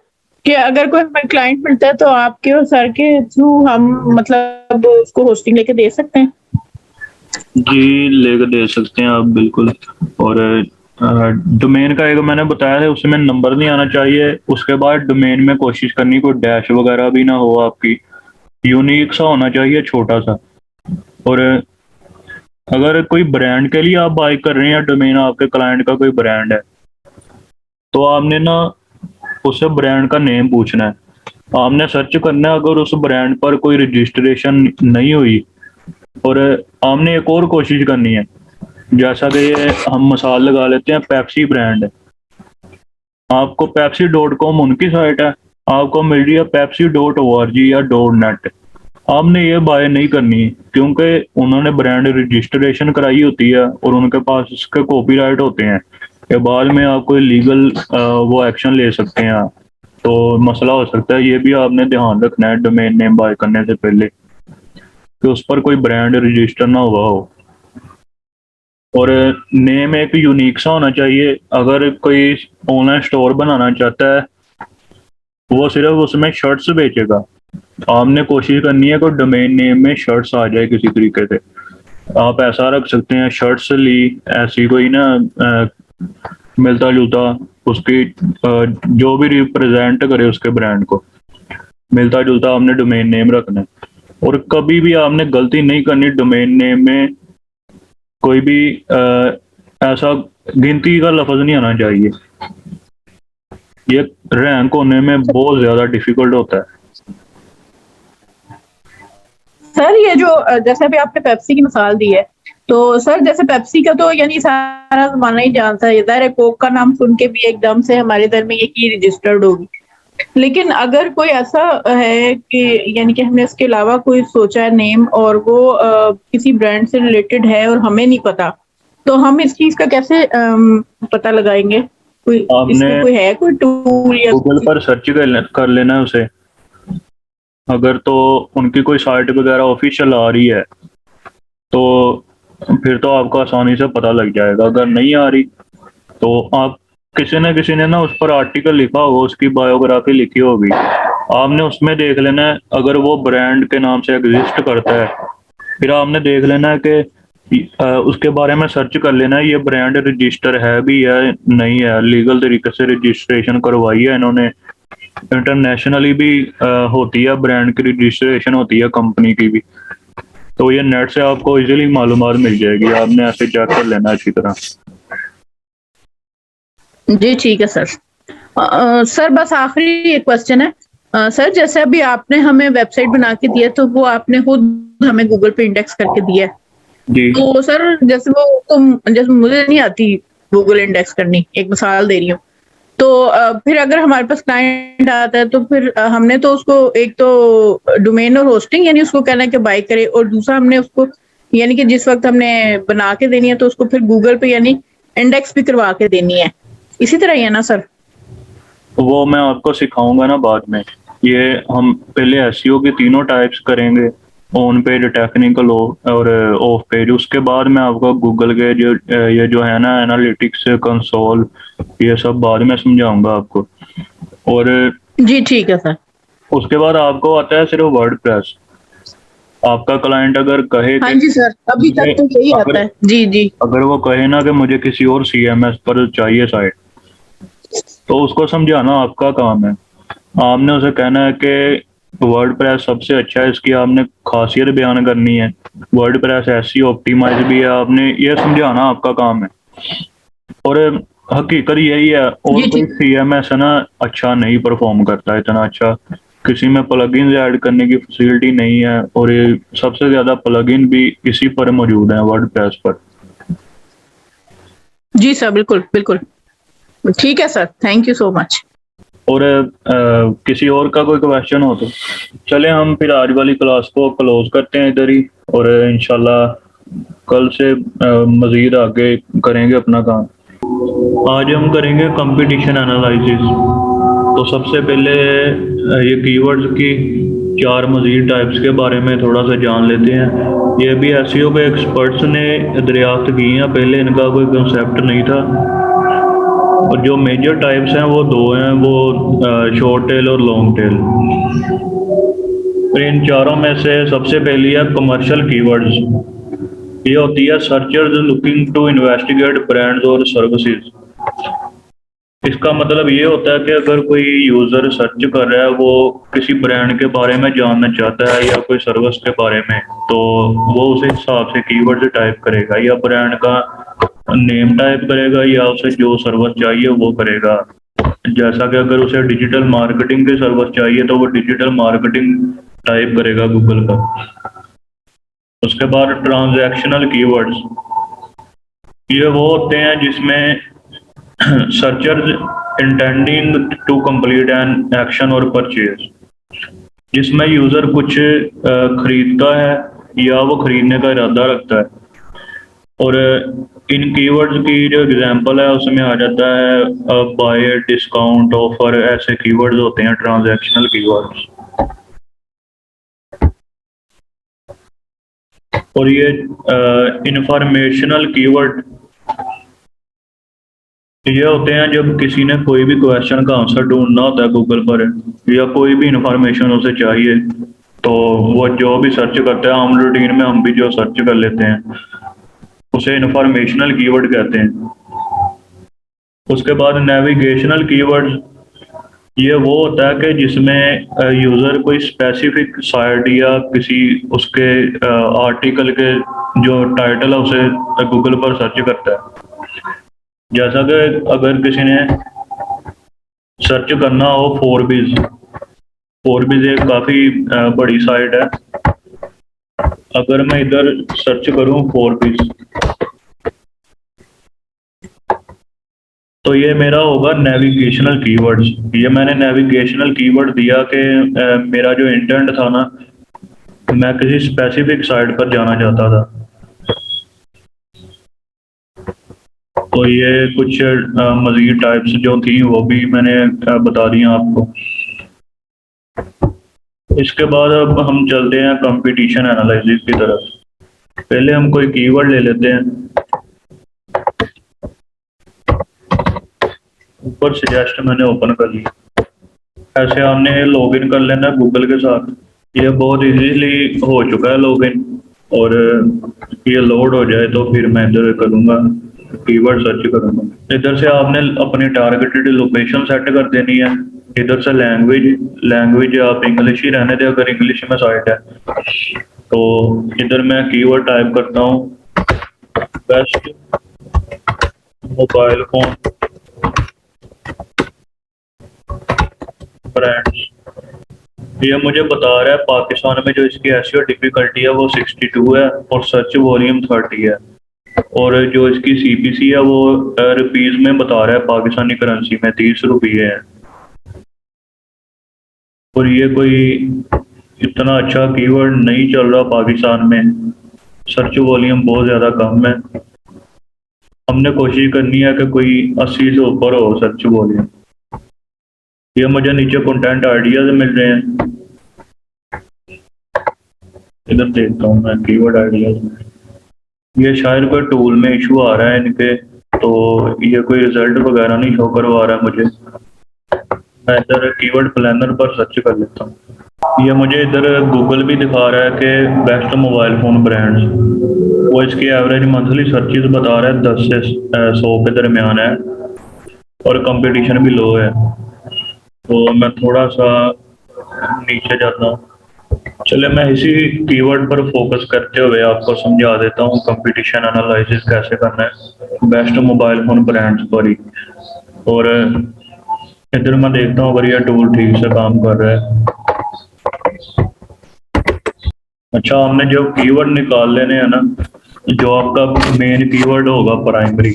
कि अगर कोई हमें क्लाइंट मिलता है तो आपके और सर के थ्रू हम मतलब उसको होस्टिंग लेके दे सकते हैं? जी लेकर दे सकते हैं आप बिल्कुल। और डोमेन का एक मैंने बताया है, उसमें नंबर नहीं आना चाहिए। उसके बाद डोमेन में कोशिश करनी कोई डैश वगैरह भी ना हो आपकी, यूनिक सा होना चाहिए, छोटा सा। और अगर कोई ब्रांड के लिए आप बाय कर रहे हैं डोमेन, आपके क्लाइंट का कोई ब्रांड है, तो आपने ना उससे ब्रांड का नेम पूछना है। आपने सर्च करना है, अगर उस ब्रांड पर कोई रजिस्ट्रेशन नहीं हुई, और आपने एक और कोशिश करनी है, जैसा कि ये हम मिसाल लगा लेते हैं, पेप्सी ब्रांड है, आपको Pepsi.com उनकी साइट है, आपको मिल रही है Pepsi.org या .net। आपने ये बाय नहीं करनी, क्योंकि उन्होंने ब्रांड रजिस्ट्रेशन कराई होती है और उनके पास इसके कॉपीराइट होते हैं, के बाद में आप कोई लीगल वो एक्शन ले सकते हैं। तो मसला हो सकता है, ये भी आपने ध्यान रखना है डोमेन नेम बाय करने से पहले, कि उस पर कोई ब्रांड रजिस्टर ना हुआ हो। और नेम एक यूनिक सा होना चाहिए। अगर कोई ऑनलाइन स्टोर बनाना चाहता है, वो सिर्फ उसमें शर्ट्स बेचेगा, आपने कोशिश करनी है कि डोमेन नेम में शर्ट्स आ जाए किसी तरीके से। आप ऐसा रख सकते हैं, शर्ट्स ली, ऐसी कोई ना मिलता जुलता उसकी जो भी रिप्रेजेंट करे उसके ब्रांड को, मिलता जुलता आपने डोमेन नेम रखना है। और कभी भी आपने गलती नहीं करनी, डोमेन नेम में कोई भी ऐसा गिनती का लफ्ज नहीं आना चाहिए। ये रैंक होने में बहुत ज्यादा डिफिकल्ट होता है। सर ये जो जैसे अभी आपने पेप्सी की मिसाल दी है, तो सर जैसे पेप्सी का तो यानी सारा जमाना ही जानता है, इधर है कोक का नाम सुन के भी एकदम से हमारे इधर में ये की रजिस्टर्ड होगी। लेकिन अगर कोई ऐसा है कि यानी कि हमने इसके अलावा कोई सोचा है नेम और वो किसी ब्रांड से रिलेटेड है और हमें नहीं पता, तो हम इस चीज का कैसे पता लगाएंगे? कोई आपने इसमें कोई है कोई टूल या गूगल पर सर्च कर लेना है उसे। अगर तो उनकी कोई साइट वगैरह ऑफिशियल आ रही है तो फिर तो आपको आसानी से पता लग जाएगा। अगर नहीं आ रही तो आप किसी ने ना उस पर आर्टिकल लिखा होगा, उसकी बायोग्राफी लिखी होगी, आपने उसमें देख लेना है। अगर वो ब्रांड के नाम से एग्जिस्ट करता है फिर आपने देख लेना है कि उसके बारे में सर्च कर लेना है, ये ब्रांड रजिस्टर है भी या नहीं है, लीगल तरीके से रजिस्ट्रेशन करवाई है इन्होंने, इंटरनेशनली भी होती है, ब्रांड की रजिस्ट्रेशन होती है कंपनी की भी। तो ये नेट से आपको इजीली मालूमात मिल जाएगी, आपने ऐसे चेक कर लेना अच्छी तरह। जी ठीक है सर। सर बस आखिरी एक क्वेश्चन है। सर जैसे अभी आपने हमें वेबसाइट बना के दिया तो वो आपने खुद हमें गूगल पे इंडेक्स करके दिया है। जी तो सर जैसे वो जैसे मुझे नहीं आती गूगल इंडेक्स करनी, एक मिसाल दे रही हूँ। तो फिर अगर हमारे पास क्लाइंट आता है तो फिर हमने तो उसको एक तो डोमेन और होस्टिंग यानी उसको कहना है कि बाय करे, और दूसरा हमने उसको यानी कि जिस वक्त हमने बना के देनी है तो उसको फिर गूगल पे यानी इंडेक्स भी करवा के देनी है। इसी तरह ही है ना सर? वो मैं आपको सिखाऊंगा ना बाद में। ये हम पहले एसईओ के तीनों टाइप्स करेंगे, ऑन पेज, टेक्निकल और ऑफ पेज। उसके बाद मैं आपको गूगल के जो ये जो है ना एनालिटिक्स कंसोल, ये सब बाद में समझाऊंगा आपको। और जी ठीक है सर। उसके बाद आपको आता है सिर्फ वर्डप्रेस। आपका क्लाइंट अगर कहे हाँ कि जी सर, अभी मुझे, तक तो यही अगर आता है। जी जी। अगर वो कहे ना कि मुझे किसी और सीएमएस पर चाहिए साइट, तो उसको समझाना आपका काम है। आपने उसे कहना है कि वर्डप्रेस सबसे अच्छा है, इसकी आपने खासियत बयान करनी है, वर्डप्रेस ऐसी ऑप्टिमाइज भी है, आपने ये समझाना आपका काम है। और हकीकत यही है, और जी कोई ठीक। सीएमएस है ना अच्छा नहीं परफॉर्म करता है इतना अच्छा, किसी में प्लगइन्स ऐड करने की फैसिलिटी नहीं है, और ये सबसे ज्यादा प्लगइन भी इसी पर मौजूद है, वर्डप्रेस पर। जी सर, बिल्कुल बिल्कुल। ठीक है sir, thank you so much. और किसी और का कोई क्वेश्चन हो तो चले हम फिर आज वाली क्लास को क्लोज करते हैं इधर ही, और इंशाल्लाह कल से मज़ीद आगे करेंगे अपना काम। आज हम करेंगे कंपटीशन एनालिसिस। तो सबसे पहले ये कीवर्ड्स की चार मज़ीद टाइप्स के बारे में थोड़ा सा जान लेते हैं। ये भी एसईओ के एक्सपर्ट्स ने दरियाफ्त की हैं, पहले इनका कोई कंसेप्ट नहीं था। और जो मेजर टाइप्स हैं वो दो हैं, वो शॉर्ट टेल और लॉन्ग टेल। तो इन चारों में से सबसे पहली है कमर्शियल कीवर्ड्स। ये होती है searchers looking to investigate brands और सर्विसेज। इसका मतलब ये होता है कि अगर कोई यूज़र सर्च कर रहा है, वो किसी ब्रांड के बारे में जानना चाहता है या कोई सर्विस के बारे में, तो वो उस हिसाब से कीवर्ड टाइप करेगा, या ब्रांड का नेम टाइप करेगा, या उसे जो सर्विस चाहिए वो करेगा। जैसा कि अगर उसे डिजिटल मार्केटिंग की सर्विस चाहिए तो वो डिजिटल मार्केटिंग टाइप करेगा गूगल पर। उसके बाद ट्रांजैक्शनल कीवर्ड्स, ये वो होते हैं जिसमें searchers intending to complete an action और परचेज, जिसमें यूजर कुछ खरीदता है या वो खरीदने का इरादा रखता है। और इन कीवर्ड्स की जो एग्जांपल है उसमें आ जाता है बाय, डिस्काउंट, ऑफर, ऐसे कीवर्ड्स होते हैं ट्रांजैक्शनल कीवर्ड्स। और ये इंफॉर्मेशनल कीवर्ड ये होते हैं जब किसी ने कोई भी क्वेश्चन का आंसर ढूंढना होता है गूगल पर, या कोई भी इंफॉर्मेशन उसे चाहिए, तो वो जो भी सर्च करता है, आम रूटीन में हम भी जो सर्च कर लेते हैं, उसे इंफॉर्मेशनल कीवर्ड कहते हैं। उसके बाद नेविगेशनल कीवर्ड्स, ये वो होता है कि जिसमें यूज़र कोई स्पेसिफिक साइट या किसी उसके आर्टिकल के जो टाइटल है उसे गूगल पर सर्च करता है। जैसा कि अगर किसी ने सर्च करना हो फोरबिज, फोरबिज एक काफ़ी बड़ी साइट है। अगर मैं इधर सर्च करूं फोरबिज, तो ये मेरा होगा नेविगेशनल कीवर्ड्स। ये मैंने नेविगेशनल कीवर्ड दिया कि मेरा जो इंटेंट था ना, मैं किसी स्पेसिफिक साइट पर जाना चाहता था। तो ये कुछ मज़ीद टाइप्स जो थी वो भी मैंने बता दी आपको। इसके बाद अब हम चलते हैं कंपटीशन एनालिसिस की तरफ। पहले हम कोई कीवर्ड ले लेते हैं। ऊपर सजेस्ट मैंने ओपन कर लिया। ऐसे हमने लॉगिन कर लेना गूगल के साथ। ये बहुत इजीली हो चुका है लॉगिन, और ये लोड हो जाए तो फिर मैं इधर करूँगा कीवर्ड सर्च करूँगा। इधर से आपने अपनी टारगेटेड लोकेशन सेट कर देनी है। इधर से लैंग्वेज आप इंग्लिश ही रहने दें अगर इंग्लिश में साइट है तो। इधर मैं कीवर्ड टाइप करता हूँ बेस्ट मोबाइल फोन ब्रांड्स। ये मुझे बता रहा है पाकिस्तान में जो इसकी एसईओ डिफिकल्टी है वो 62 है और सर्च वॉल्यूम 30 है, और जो इसकी सीपीसी है वो रुपीज में बता रहा है पाकिस्तानी करेंसी में 30 रुपये है। और ये कोई इतना अच्छा कीवर्ड नहीं चल रहा पाकिस्तान में, सर्च वॉल्यूम बहुत ज़्यादा कम है। हमने कोशिश करनी है कि कोई 80 से ऊपर हो सर्च वॉल्यूम। ये मुझे नीचे कंटेंट आइडियाज मिल रहे हैं। इधर देखता हूँ मैं कीवर्ड आइडियाज में। ये शायद कोई टूल में इशू आ रहा है इनके, तो ये कोई रिजल्ट वगैरह नहीं शो करवा रहा है मुझे। मैं इधर कीवर्ड प्लानर पर सर्च कर लेता हूँ। ये मुझे इधर गूगल भी दिखा रहा है कि बेस्ट मोबाइल फ़ोन ब्रांड्स, वो इसकी एवरेज मंथली सर्चेज बता रहा है 10 से 100 के दरमियान है, और कंपटीशन भी लो है। तो मैं थोड़ा सा नीचे जाता हूँ। चले मैं इसी कीवर्ड पर फोकस करते हुए आपको समझा देता हूँ कंपटीशन एनालिसिस कैसे करना है बेस्ट मोबाइल फ़ोन ब्रांड्स पर ही। और इधर मैं देखता हूँ अगर यह टूल ठीक से काम कर रहा है। अच्छा, हमने जो कीवर्ड निकाल लेने हैं ना, जो आपका मेन कीवर्ड होगा प्राइमरी,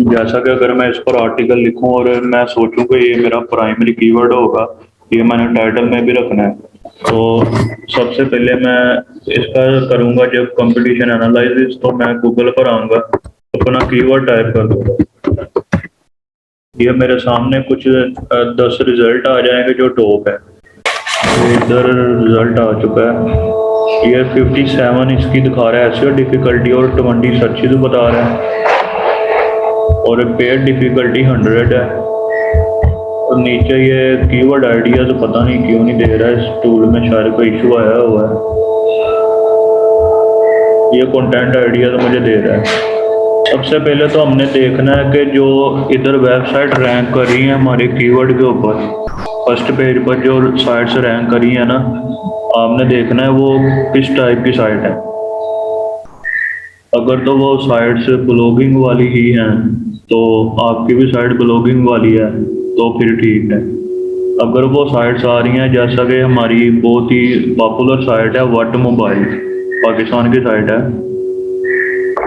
जैसा कि अगर मैं इस पर आर्टिकल लिखूं और मैं सोचूं कि ये मेरा प्राइमरी कीवर्ड होगा, ये मैंने टाइटल में भी रखना है, तो सबसे पहले मैं इसका करूंगा जब कंपटीशन एनालिसिस, तो मैं गूगल पर आऊँगा, अपना कीवर्ड टाइप कर दूँगा। ये मेरे सामने कुछ 10 रिजल्ट आ जाएंगे जो टॉप है। तो इधर रिजल्ट आ चुका है। ये 57 इसकी दिखा रहा है एसईओ डिफिकल्टी, और 20 सर्चेज बता रहा है, और पेड डिफिकल्टी 100 है। और नीचे ये कीवर्ड आइडिया तो पता नहीं क्यों नहीं दे रहा है, इस टूल में शायद कोई इशू आया हुआ है। ये कंटेंट आइडिया तो मुझे दे रहा है। सबसे पहले तो हमने देखना है कि जो इधर वेबसाइट रैंक कर रही है हमारे कीवर्ड के ऊपर, फर्स्ट पेज पर जो साइट्स रैंक करी है ना, आपने देखना है वो किस टाइप की साइट है। अगर तो वो साइट्स ब्लॉगिंग वाली ही हैं तो आपकी भी साइट ब्लॉगिंग वाली है तो फिर ठीक है। अगर वो साइट्स आ रही हैं जैसा कि हमारी बहुत ही पॉपुलर साइट है वट मोबाइल, पाकिस्तान की साइट है,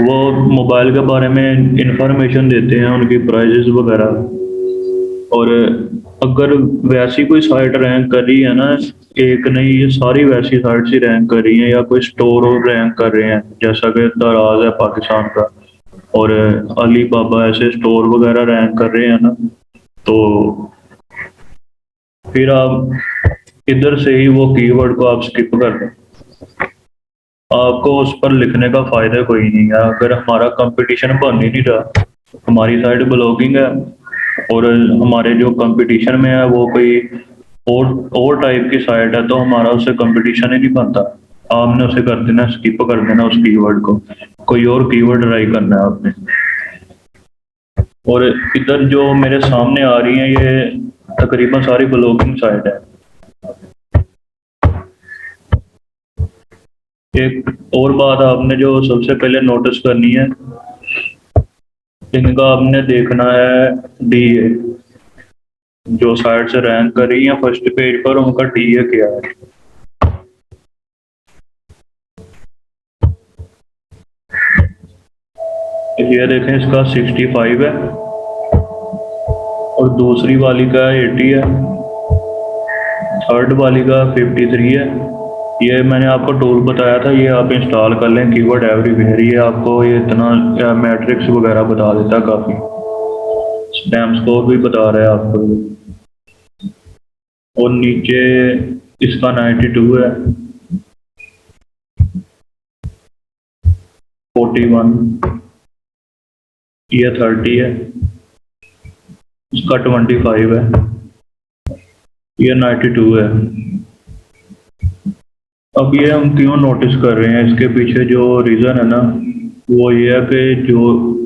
वो मोबाइल के बारे में इंफॉर्मेशन देते हैं, उनकी प्राइजेस वगैरह। और अगर वैसी कोई साइट रैंक कर रही है ना, एक नहीं ये सारी वैसी साइट्स ही रैंक कर रही हैं, या कोई स्टोर रैंक कर रहे हैं जैसा कि दराज है पाकिस्तान का, और अली बाबा ऐसे स्टोर वगैरह रैंक कर रहे हैं ना, तो फिर आप इधर से ही वो कीवर्ड को आप स्किप कर दें। आपको उस पर लिखने का फायदा कोई नहीं है अगर हमारा कंपटीशन बन ही नहीं रहा। हमारी साइट ब्लॉगिंग है और हमारे जो कंपटीशन में है वो कोई और टाइप की साइट है, तो हमारा उससे कंपटीशन ही नहीं बनता। आपने उसे कर देना, स्किप कर देना उस कीवर्ड को, कोई और कीवर्ड ट्राई करना है आपने। और इधर जो मेरे सामने आ रही है ये तकरीबन सारी ब्लॉगिंग साइट है। एक और बात आपने जो सबसे पहले नोटिस करनी है, इनका आपने देखना है डीए, जो साइट से रैंक कर रही है फर्स्ट पेज पर, उनका डीए क्या है। ये देखें इसका 65 है और दूसरी वाली का 80 है, थर्ड वाली का 53 है, ये मैंने आपको टूल बताया था, ये आप इंस्टॉल कर लें, कीवर्ड एवरीवेयर। ये आपको ये इतना मैट्रिक्स वगैरह बता देता है, काफ़ी स्पैम स्कोर भी बता रहा है आपको। और नीचे इसका 92 है, 41, ये 30 है, इसका 25 है, ये 92 है। अब ये हम क्यों नोटिस कर रहे हैं, इसके पीछे जो रीज़न है ना वो ये है कि जो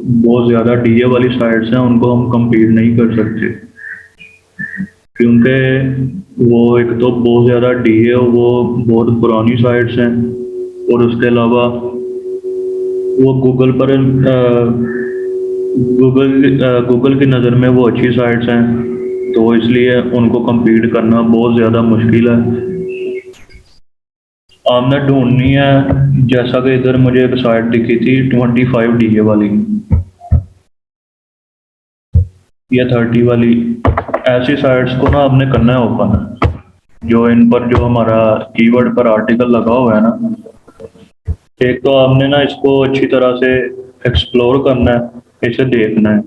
बहुत ज़्यादा डीए वाली साइट्स हैं उनको हम compete नहीं कर सकते, क्योंकि वो एक तो बहुत ज़्यादा डीए, वो बहुत पुरानी साइट्स हैं, और उसके अलावा वो गूगल पर गूगल की नज़र में वो अच्छी साइट्स हैं, तो इसलिए उनको compete करना बहुत ज़्यादा मुश्किल है। आपने ढूंढनी है, जैसा कि इधर मुझे एक साइट दिखी थी 25 डीए वाली, या 30 वाली। ऐसी साइट्स को ना आपने करना है ओपन, जो इन पर जो हमारा कीवर्ड पर आर्टिकल लगा हुआ है ना, एक तो आपने ना इसको अच्छी तरह से एक्सप्लोर करना है, इसे देखना है।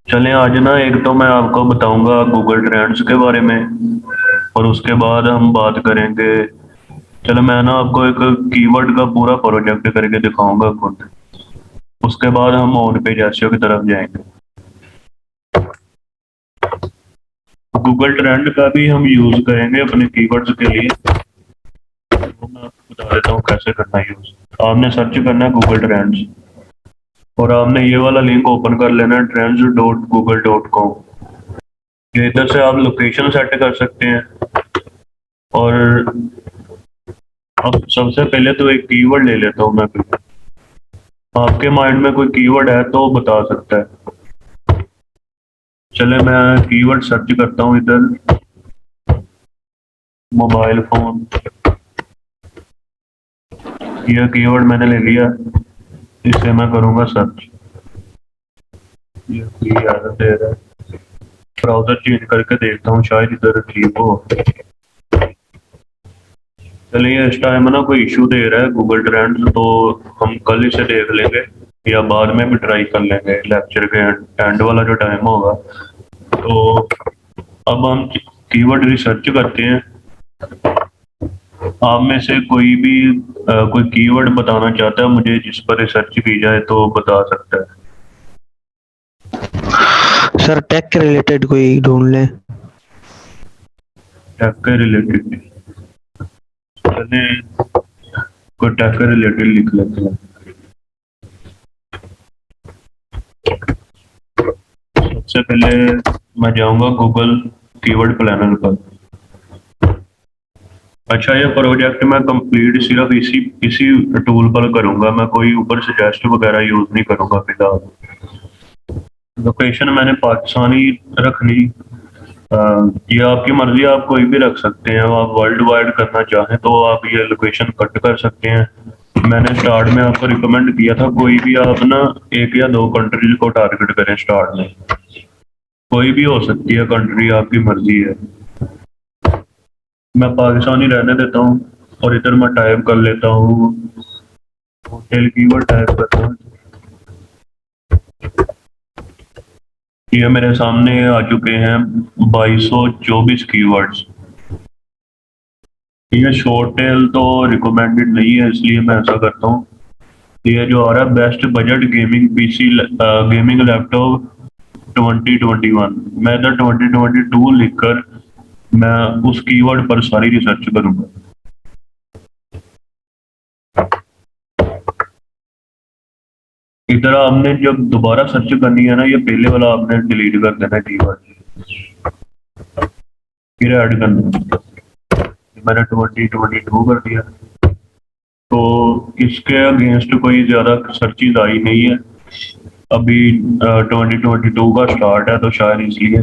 चलें आज ना एक तो मैं आपको बताऊंगा गूगल ट्रेंड्स के बारे में, और उसके बाद हम बात करेंगे। चलो मैं ना आपको एक कीवर्ड का पूरा प्रोजेक्ट करके दिखाऊंगा खुद, उसके बाद हम और पेज एसईओ की तरफ जाएंगे। गूगल ट्रेंड का भी हम यूज करेंगे अपने कीवर्ड्स के लिए, वो मैं आपको बता देता हूँ कैसे करना है यूज। आपने सर्च करना है गूगल ट्रेंड्स, और आपने ये वाला लिंक ओपन कर लेना है trends.google.com। ये इधर से आप लोकेशन सेट कर सकते हैं, और अब सबसे पहले तो एक कीवर्ड ले लेता हूँ मैं। आपके माइंड में कोई कीवर्ड है तो बता सकता है। चले मैं कीवर्ड सर्च करता हूँ इधर, मोबाइल फोन, यह कीवर्ड मैंने ले लिया, इसे मैं करूँगा सर्च। ये दे रहा है, ब्राउजर चेंज करके देखता हूँ, शायद इधर ठीक हो। चलिए इस टाइम ना कोई इशू दे रहा है गूगल ट्रेंड्स, तो हम कल इसे देख लेंगे या बाद में भी ट्राई कर लेंगे लेक्चर के एंड वाला जो टाइम होगा। तो अब हम कीवर्ड रिसर्च करते हैं। आप में से कोई भी कोई कीवर्ड बताना चाहता है मुझे जिस पर रिसर्च की जाए तो बता सकता है। सर टेक के रिलेटेड कोई ढूंढ लें। टेक के रिलेटेड, चले कोई टेक के रिलेटेड लिख लेते हैं। सबसे पहले मैं जाऊंगा गूगल कीवर्ड प्लानर पर। अच्छा, ये प्रोजेक्ट मैं कंप्लीट सिर्फ इसी टूल पर करूंगा, मैं कोई ऊपर सजेस्ट वगैरह यूज नहीं करूंगा फिलहाल। लोकेशन मैंने पाकिस्तानी रखनी, ये आपकी मर्जी, आप कोई भी रख सकते हैं। आप वर्ल्ड वाइड करना चाहें तो आप ये लोकेशन कट कर सकते हैं। मैंने स्टार्ट में आपको रिकमेंड किया था कोई भी आप ना 1 या 2 कंट्रीज को टारगेट करें स्टार्ट में, कोई भी हो सकती है कंट्री, आपकी मर्जी है। मैं पाकिस्तानी रहने देता हूँ, और इधर मैं टाइप कर लेता हूँ होटल कीवर्ड, टाइप करता हूँ। ये मेरे सामने आ चुके हैं 2224 कीवर्ड्स। ये शॉर्ट टेल तो रिकमेंडेड नहीं है, इसलिए मैं ऐसा करता हूँ। ये जो आ रहा है best budget gaming PC gaming laptop 2021, मैं इधर 2022 लिखकर मैं उस कीवर्ड पर सारी रिसर्च करूंगा। इधर आपने जब दोबारा सर्च करनी है ना, ये पहले वाला आपने डिलीट कर देना है कीवर्ड, फिर ऐड करना। मैंने 2022 कर दिया, तो इसके अगेंस्ट कोई ज्यादा सर्चिज आई नहीं है। अभी 2022 का स्टार्ट है, तो शायद इसलिए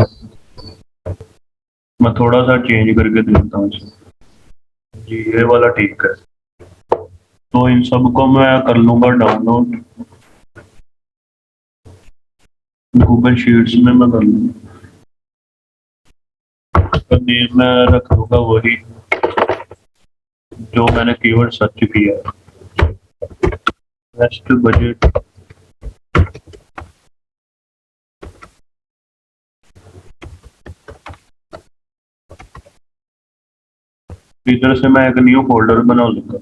मैं थोड़ा सा चेंज करके देखता हूँ जी, ये वाला ठीक है। तो इन सब को मैं कर लूंगा डाउनलोड, गूगल शीट्स में मैं कर लूंगा। नेम मैं रख दूंगा वही जो मैंने कीवर्ड सर्च किया। बेस्ट बजट, इधर से मैं एक न्यू फोल्डर बना लूंगा।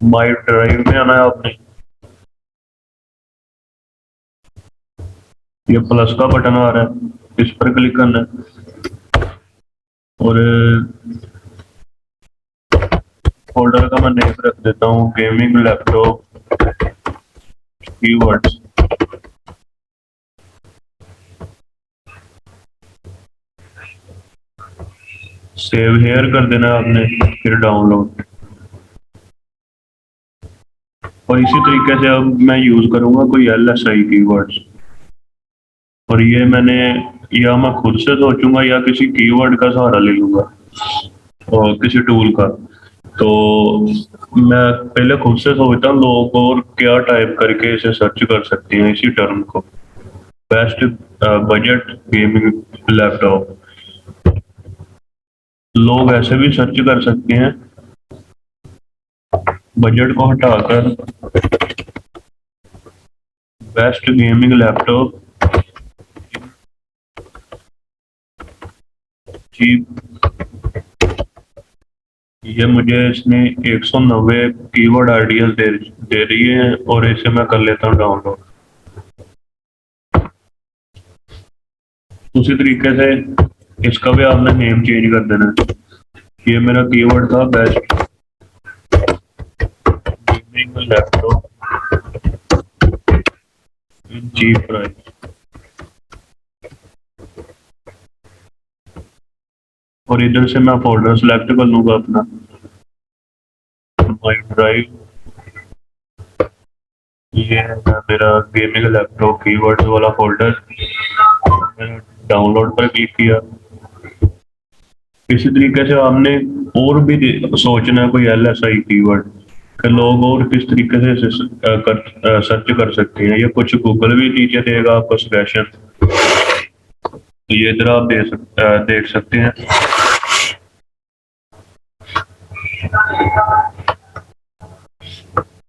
माई ड्राइव में आना है आपने, ये प्लस का बटन आ रहा है, इस पर क्लिक करना है और फोल्डर का मैं नेम रख देता हूँ gaming laptop keywords. Save here कर देना है आपने, फिर डाउनलोड। और इसी तरीके से अब मैं यूज करूंगा कोई LSI कीवर्ड्स, और ये मैंने, या मैं खुद से सोचूंगा या किसी कीवर्ड का सहारा ले लूंगा और किसी टूल का। तो मैं पहले खुद से सोचता हूँ लोग और क्या टाइप करके इसे सर्च कर सकते हैं इसी टर्म को। बेस्ट बजट गेमिंग लैपटॉप, लोग ऐसे भी सर्च कर सकते हैं, बजट को हटाकर बेस्ट गेमिंग लैपटॉप चीप। ये मुझे इसने 190 कीवर्ड आइडियाज दे रही है और इसे मैं कर लेता हूँ डाउनलोड। उसी तरीके से इसका भी आपने नेम चेंज कर देना है। ये मेरा कीवर्ड था best gaming laptop in cheap price, और इधर से मैं फोल्डर सेलेक्ट कर लूंगा अपना, माई ड्राइव। ये है मेरा गेमिंग लैपटॉप कीवर्ड्स वाला फोल्डर, मैंने डाउनलोड पर क्लिक किया। इसी तरीके से आपने और भी सोचना है कोई LSI कीवर्ड कि लोग और किस तरीके से इसे सर्च कर सकते हैं। ये कुछ गूगल भी नीचे देगा आपको सजेशन, तो ये इधर आप देख सकते हैं।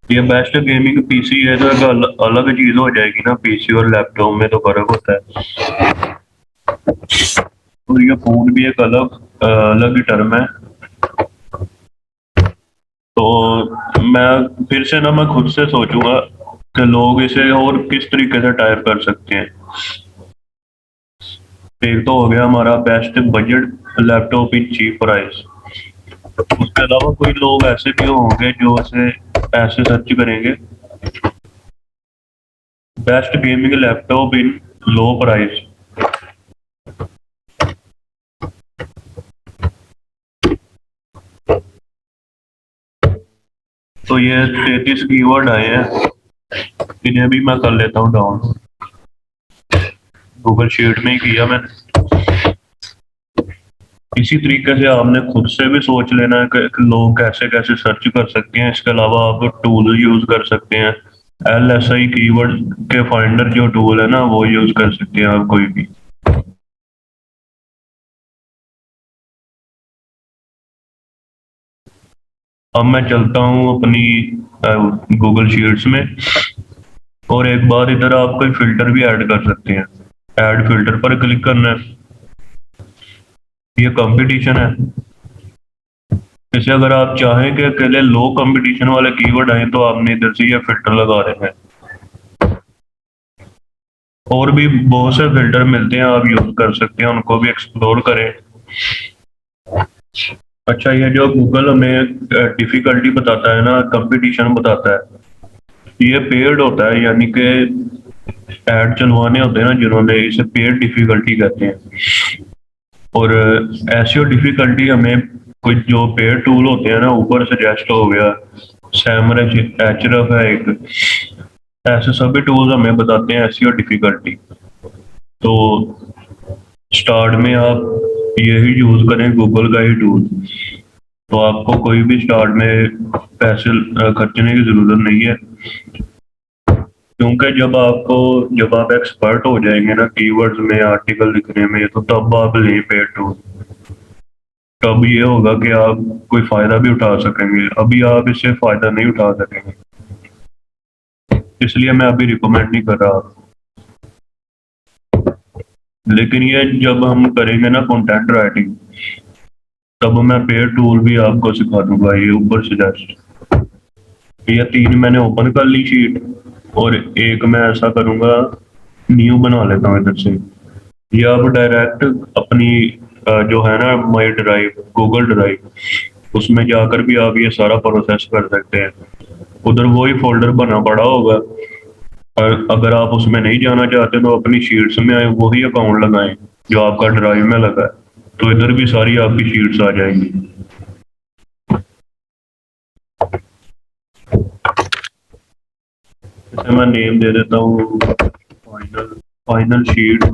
ये बेस्ट गेमिंग PC है तो एक अलग चीज हो जाएगी ना, PC और लैपटॉप में तो फर्क होता है। और ये फोन भी एक अलग ही टर्म है। तो मैं फिर से ना, मैं खुद से सोचूंगा कि लोग इसे और किस तरीके से टाइप कर सकते हैं। एक तो हो गया हमारा best budget laptop in cheap price. उसके अलावा कोई लोग ऐसे भी होंगे जो इसे ऐसे सर्च करेंगे, बेस्ट गेमिंग लैपटॉप इन लो प्राइस। तो ये 33 कीवर्ड आए हैं, इन्हें भी मैं कर लेता हूँ डाउनलोड। गूगल शीट में ही किया मैंने। इसी तरीके से आपने खुद से भी सोच लेना है कि लोग कैसे कैसे सर्च कर सकते हैं। इसके अलावा आप टूल यूज कर सकते हैं, LSI कीवर्ड के फाइंडर जो टूल है ना, वो यूज कर सकते हैं आप कोई भी। अब मैं चलता हूँ अपनी गूगल शीट्स में, और एक बार इधर आप कोई फिल्टर भी ऐड कर सकते हैं। ऐड फिल्टर पर क्लिक करना है, ये कंपटीशन है। जैसे अगर आप चाहें कि अकेले लो कंपटीशन वाले कीवर्ड आए तो आपने इधर से ये फिल्टर लगा देना है। और भी बहुत से फिल्टर मिलते हैं, आप यूज कर सकते हैं, उनको भी एक्सप्लोर करें। अच्छा, ये जो गूगल हमें डिफिकल्टी बताता है ना, कंपटीशन बताता है, ये पेड होता है, यानी कि ऐड चलवाने होते हैं ना जिन्होंने, इसे पेड डिफिकल्टी कहते हैं। और एसईओ डिफिकल्टी हमें कुछ जो पेड टूल होते हैं ना, ऊपर सजेस्ट हो गया, सैमरच, एचरफ है एक, ऐसे सभी टूल्स हमें बताते हैं एसईओ डिफिकल्टी। तो स्टार्ट में आप यही यूज करें, गूगल का ही टूल, तो आपको कोई भी स्टार्ट में पैसे खर्चने की जरूरत नहीं है। क्योंकि जब आप एक्सपर्ट हो जाएंगे ना कीवर्ड्स में, आर्टिकल लिखने में, तो तब आप लें पेड टूल। तब ये होगा कि आप कोई फायदा भी उठा सकेंगे। अभी आप इससे फायदा नहीं उठा सकेंगे, इसलिए मैं अभी रिकमेंड नहीं कर रहा। लेकिन ये जब हम करेंगे ना कंटेंट राइटिंग, तब मैं पेड टूल भी आपको सिखा दूंगा। ये ऊपर सजेस्ट, ये 3 मैंने ओपन कर ली शीट, और एक मैं ऐसा करूंगा, न्यू बना लेता हूँ इधर से। ये आप डायरेक्ट अपनी जो है ना माई ड्राइव, गूगल ड्राइव, उसमें जाकर भी आप ये सारा प्रोसेस कर सकते हैं। उधर वही फोल्डर बना पड़ा होगा, और अगर आप उसमें नहीं जाना चाहते तो अपनी शीट्स में वही अकाउंट लगाएं जो आपका ड्राइव में लगा है, तो इधर भी सारी आपकी शीट्स आ जाएंगी। इसे मैं नेम दे देता हूँ फाइनल शीट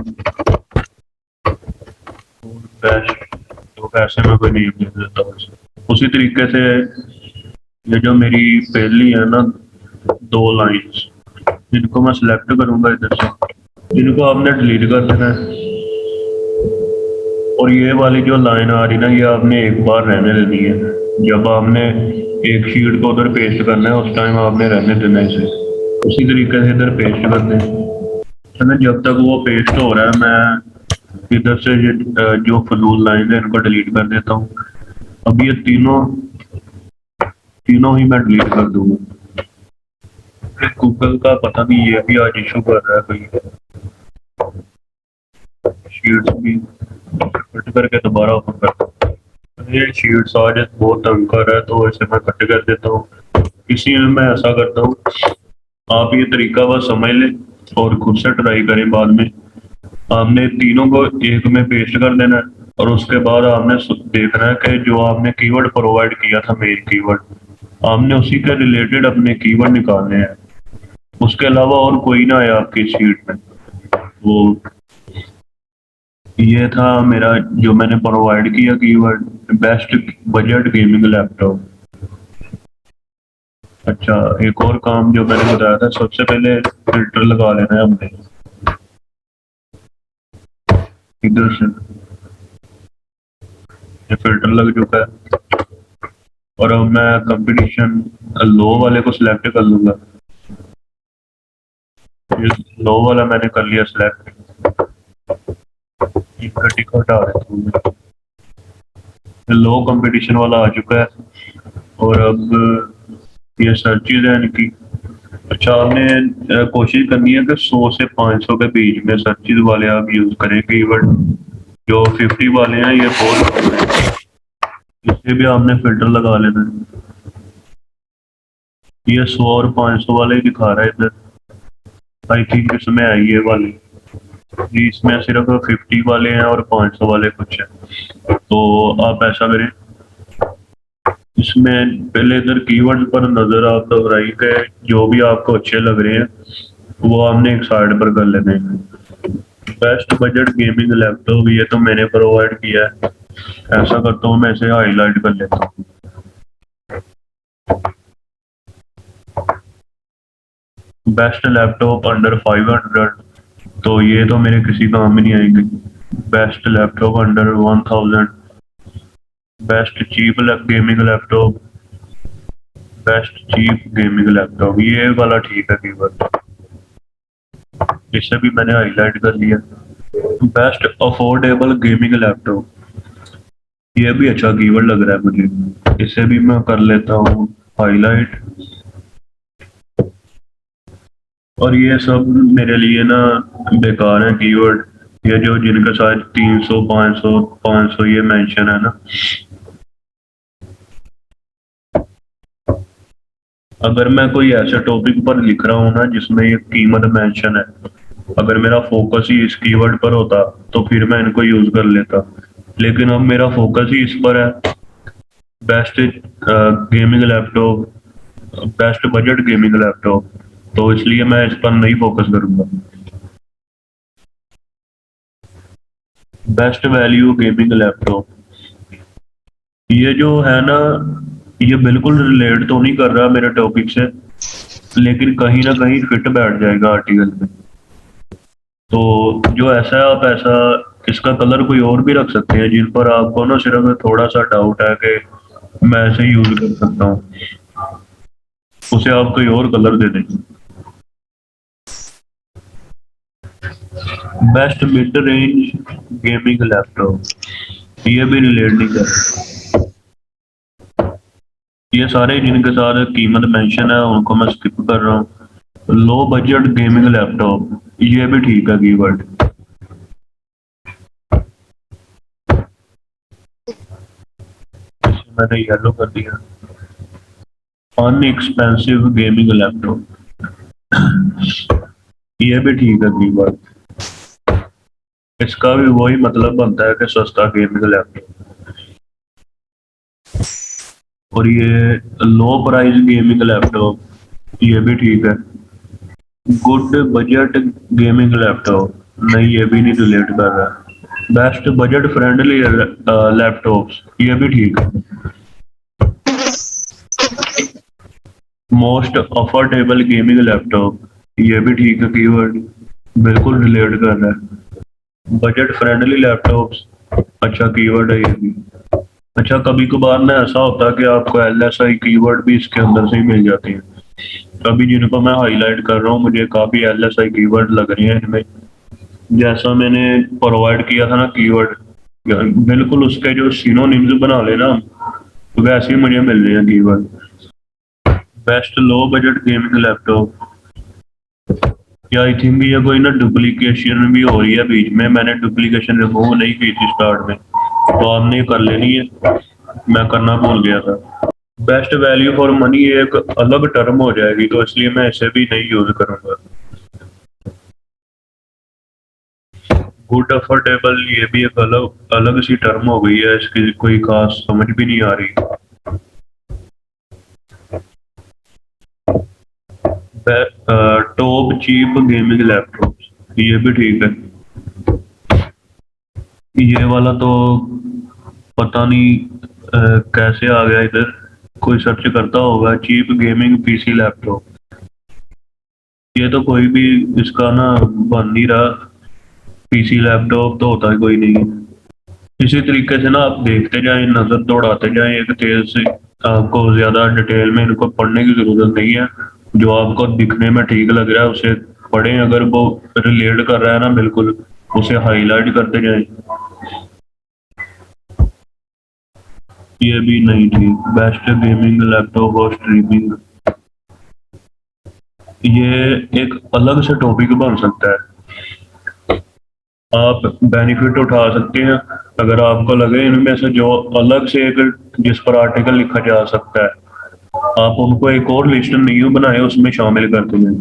बेस्ट, तो ऐसे में कोई नेम दे देता हूँ इसे। उसी तरीके से ये जो मेरी पहली है ना 2 लाइंस, जिनको मैं सिलेक्ट करूंगा इधर से, जिनको आपने डिलीट कर देना है। और ये वाली जो लाइन आ रही ना, ये आपने एक बार रहने देनी है। जब आपने एक शीट को उधर पेस्ट करना है, उस टाइम आपने रहने देना है इसे। उसी तरीके से इधर पेस्ट कर दें, है ना। जब तक वो पेस्ट हो रहा है, मैं इधर से जो फजूल लाइन है इनको डिलीट कर देता हूँ। अब ये तीनों ही मैं डिलीट कर दूंगा। गूगल का पता नहीं, ये भी आज इशू कर रहा है कोई, शीट्स भी कट करके दोबारा ओपन करता हूँ। ये शीट्स आज बहुत तंग कर रहा है, तो इसे मैं कट कर देता हूँ। इसी में मैं ऐसा करता हूँ, आप ये तरीका बस समझ लें और खुद से ट्राई करें। बाद में आपने तीनों को एक में पेस्ट कर देना है, और उसके बाद आपने देखना है कि जो आपने कीवर्ड प्रोवाइड किया था, मेन कीवर्ड, आपने उसी के रिलेटेड अपने कीवर्ड निकालने हैं। उसके अलावा और कोई ना आए आपकी शीट में। वो ये था मेरा जो मैंने प्रोवाइड किया keyword, best budget gaming laptop. अच्छा, एक और काम जो मैंने बताया था, सबसे पहले फिल्टर लगा लेना है हमने इधर से। ये फिल्टर लग चुका है, और अब मैं कंपटीशन लो वाले को सिलेक्ट कर लूंगा। ये लो वाला मैंने कर लिया सिलेक्ट, इसका टिक हटा देता हूँ। लो कंपटीशन वाला आ चुका है, और अब ये सर्चेज है इनकी। अच्छा, आपने कोशिश करनी है कि 100 से 500 के बीच में सर्चेज वाले आप यूज करें कीवर्ड। जो 50 वाले हैं ये बहुत कम है, इससे भी आपने फिल्टर लगा लेना है। ये 100 और 500 वाले ही दिखा रहा है इधर, आई थिंक इसमें है ये वाले। इसमें सिर्फ 50 वाले हैं और 500 वाले कुछ है। तो आप ऐसा करें, इसमें पहले इधर कीवर्ड पर नजर आप दोहराई के जो भी आपको अच्छे लग रहे हैं वो आपने एक साइड पर कर लेने हैं। बेस्ट बजट गेमिंग लैपटॉप, ये तो मैंने प्रोवाइड किया है। ऐसा करता हूँ, मैं इसे हाईलाइट कर लेता हूँ। बेस्ट लैपटॉप अंडर 500, तो ये तो मेरे किसी काम में नहीं आएंगे। Best laptop under 1000, best cheap gaming laptop, best cheap gaming laptop, ये वाला ठीक है कीवर्ड, इसे भी मैंने हाईलाइट कर लिया। बेस्ट अफोर्डेबल गेमिंग लैपटॉप, ये भी अच्छा कीवर्ड लग रहा है मुझे, इसे भी मैं कर लेता हूँ हाईलाइट। और ये सब मेरे लिए ना बेकार है कीवर्ड, ये जो जिनके साथ 300 500 ये मेंशन है ना। अगर मैं कोई ऐसे टॉपिक पर लिख रहा हूँ ना जिसमें ये कीमत मेंशन है, अगर मेरा फोकस ही इस कीवर्ड पर होता तो फिर मैं इनको यूज कर लेता। लेकिन अब मेरा फोकस ही इस पर है, best gaming laptop, best budget gaming laptop, तो इसलिए मैं इस पर नहीं फोकस करूंगा। बेस्ट वैल्यू गेमिंग लैपटॉप, ये जो है ना, ये बिल्कुल रिलेट तो नहीं कर रहा मेरे टॉपिक से, लेकिन कहीं ना कहीं फिट बैठ जाएगा आर्टिकल में। तो जो ऐसा है आप ऐसा इसका कलर कोई और भी रख सकते हैं जिन पर आपको ना सिर्फ थोड़ा सा डाउट है कि मैं ऐसे यूज कर सकता हूँ, उसे आप कोई और कलर दे दें। Best mid range gaming laptop, ये भी रिलेट नहीं कर। ये सारे जिनके साथ कीमत मेंशन है उनको मैं स्किप कर रहा हूँ। लो बजट गेमिंग लैपटॉप, ये भी ठीक है कीवर्ड। मैंने येलो कर दिया। अनएक्सपेंसिव गेमिंग लैपटॉप, ये भी ठीक है कीवर्ड। इसका भी वही मतलब बनता है कि सस्ता गेमिंग लैपटॉप। और ये लो प्राइस गेमिंग लैपटॉप, ये भी ठीक है। गुड बजट गेमिंग लैपटॉप, नहीं ये भी नहीं रिलेट कर रहा। बेस्ट बजट फ्रेंडली लैपटॉप्स, ये भी ठीक है। मोस्ट अफोर्डेबल गेमिंग लैपटॉप, ये भी ठीक है कीवर्ड, बिल्कुल रिलेट कर रहा है। बजट फ्रेंडली लैपटॉप्स, अच्छा कीवर्ड है ये भी। अच्छा, कभी कभार ना ऐसा होता है कि आपको LSI कीवर्ड भी इसके अंदर से ही मिल जाते हैं। अभी जिनको मैं हाईलाइट कर रहा हूँ मुझे काफी LSI कीवर्ड लग रहे हैं इनमें। जैसा मैंने प्रोवाइड किया था ना कीवर्ड, बिल्कुल उसके जो सिनोनिम्स बना लेना वैसे ही मुझे मिल रहे हैं keyword. Best low budget gaming laptop, या आई थिंक ये कोई ना डुप्लीकेशन भी हो रही है बीच में। मैंने डुप्लीकेशन रिमूव नहीं की थी स्टार्ट में, तो आपने कर लेनी है, मैं करना भूल गया था। बेस्ट वैल्यू फॉर मनी एक अलग टर्म हो जाएगी, तो इसलिए मैं इसे भी नहीं यूज करूंगा। गुड अफोर्डेबल, ये भी एक अलग अलग सी टर्म हो गई है, इसकी कोई खास समझ भी नहीं आ रही। टॉप चीप गेमिंग लैपटॉप, ये भी ठीक है। ये वाला तो पता नहीं कैसे आ गया इधर, कोई सर्च करता होगा चीप गेमिंग पीसी लैपटॉप। ये तो कोई भी इसका ना बन नहीं रहा, पीसी लैपटॉप तो होता ही कोई नहीं है। इसी तरीके से ना आप देखते जाएं, नजर दौड़ाते जाएं एक तेज से, आपको ज्यादा डिटेल में इनको पढ़ने की जरूरत नहीं है। जो आपको दिखने में ठीक लग रहा है उसे पढ़ें, अगर वो रिलेट कर रहा है ना बिल्कुल, उसे हाईलाइट करते जाएं। ये भी नहीं ठीक। बेस्ट गेमिंग लैपटॉप और स्ट्रीमिंग, ये एक अलग से टॉपिक बन सकता है। आप बेनिफिट उठा सकते हैं अगर आपको लगे इनमें से जो अलग से एक जिस पर आर्टिकल लिखा जा सकता है, आप उनको एक और लिस्ट नहीं बनाए उसमें शामिल करते हैं।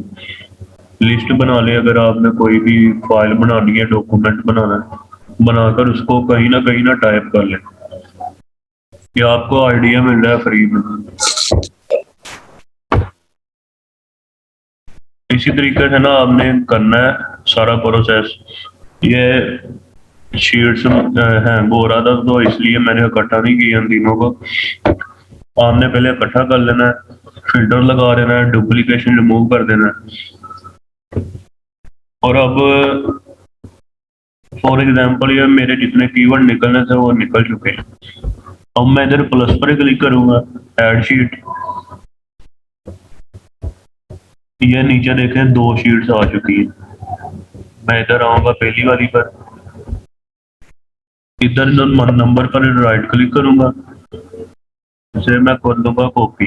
लिस्ट बना ले, अगर आपने कोई भी फाइल बनानी है, डॉक्यूमेंट बनाना है, बनाकर उसको कहीं ना टाइप कर लें। ये आपको आइडिया मिल रहा है फ्री में। इसी तरीके से ना आपने करना है सारा प्रोसेस। ये शीट्स हैंग हो रहा था तो इसलिए मैंने इकट्ठा नहीं किया इन तीनों को। आपने पहले इकट्ठा कर लेना है, फिल्टर लगा देना है, डुप्लीकेशन रिमूव कर देना है। और अब फॉर एग्जांपल ये मेरे जितने कीवर्ड निकलने थे वो निकल चुके हैं। अब मैं इधर प्लस पर क्लिक करूंगा, ऐड शीट, ये नीचे देखें 2 शीट्स आ चुकी है। मैं इधर आऊंगा पहली वाली पर, इधर नंबर पर राइट क्लिक करूंगा, इसे मैं कर दूंगा कॉपी।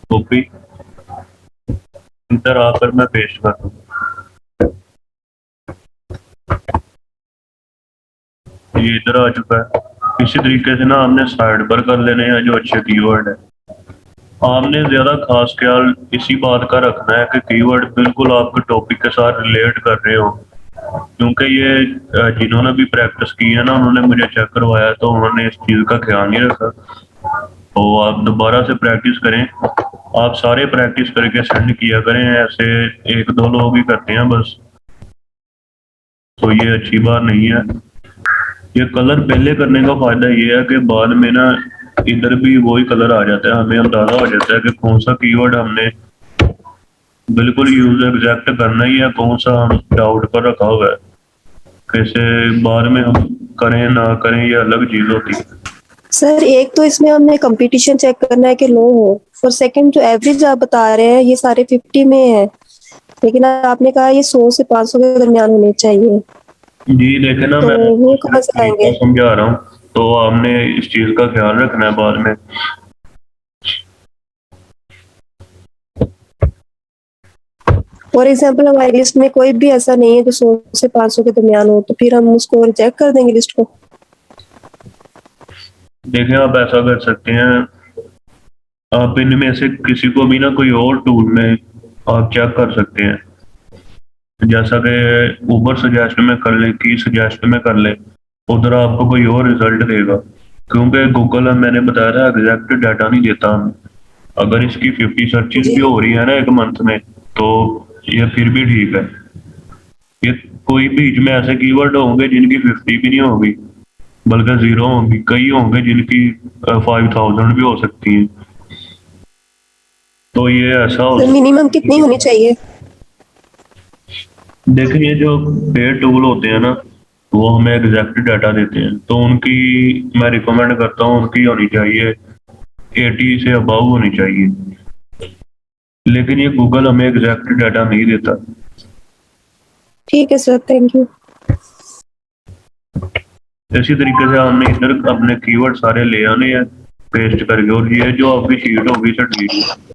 कॉपी इधर आकर मैं पेस्ट कर दूंगा। ये इधर आ चुका है। इसी तरीके से ना हमने साइड पर कर लेने हैं जो अच्छे कीवर्ड है। आपने ज्यादा खास ख्याल इसी बात का रखना है कि कीवर्ड बिल्कुल आपके टॉपिक के साथ रिलेट कर रहे हो, क्योंकि ये जिन्होंने भी प्रैक्टिस की है ना उन्होंने मुझे चेक करवाया तो उन्होंने इस चीज का ख्याल नहीं रखा। तो आप दोबारा से प्रैक्टिस करें, आप सारे प्रैक्टिस करके सेंड किया करें, ऐसे 1-2 लोग ही करते हैं बस, तो ये अच्छी बात नहीं है। ये कलर पहले करने का फायदा ये है कि बाद में ना इधर भी वही कलर आ जाता है, हमें अंदाजा हो जाता है कि कौन सा कीवर्ड हमने बिल्कुल यूज एग्जैक्ट करना ही है, कौन सा हम डाउट पर रखा हुआ है। कैसे बाद में हम करें ना करें ये अलग चीज होती है। सर एक तो इसमें हमने कंपटीशन चेक करना है कि लो हो, और सेकंड जो एवरेज आप बता रहे हैं ये सारे 50 में है, लेकिन आपने कहा ये 100 से 500 के दरमियान होने चाहिए, जी देखे ना, तो मैं वो कहाँ से आएंगे? समझा रहा हूँ, तो आपने इस चीज का ख्याल रखना है बाद में। फॉर एग्जाम्पल हमारी लिस्ट में कोई भी ऐसा नहीं है जो 100 से 500 के दरमियान हो, तो फिर हम उसको रिजेक्ट कर देंगे लिस्ट को। देखिए आप ऐसा कर सकते हैं, आप इनमें से किसी को भी ना कोई और टूल में आप चेक कर सकते हैं, जैसा कि ऊबर सजेस्ट में कर ले, की सजेस्ट में कर ले, उधर आपको कोई और रिजल्ट देगा, क्योंकि गूगल मैंने बताया था एग्जैक्ट डाटा नहीं देता हमें। अगर इसकी 50 सर्चेस भी हो रही है ना एक मंथ में, तो ये फिर भी ठीक है। ये कोई बीच में ऐसे कीवर्ड होंगे जिनकी 50 भी नहीं होगी, बल्कि 0 होंगी, कई होंगे जिनकी 5000 भी हो सकती हैं। तो ये ऐसा हो सर मिनिमम कितनी होनी चाहिए? देखिए ये जो पेड टूल होते हैं ना, वो हमें एग्जैक्ट डाटा देते हैं, तो उनकी मैं रिकमेंड करता हूँ उनकी होनी चाहिए 80 से अबव होनी चाहिए, लेकिन ये गूगल हमें एग्जैक्ट डाटा नहीं देता। ठीक है सर, थैंक यू। इसी तरीके से हमने इधर अपने कीवर्ड सारे ले आने हैं पेस्ट करके, और ये जो आपकी शीट होगी सर डिलीट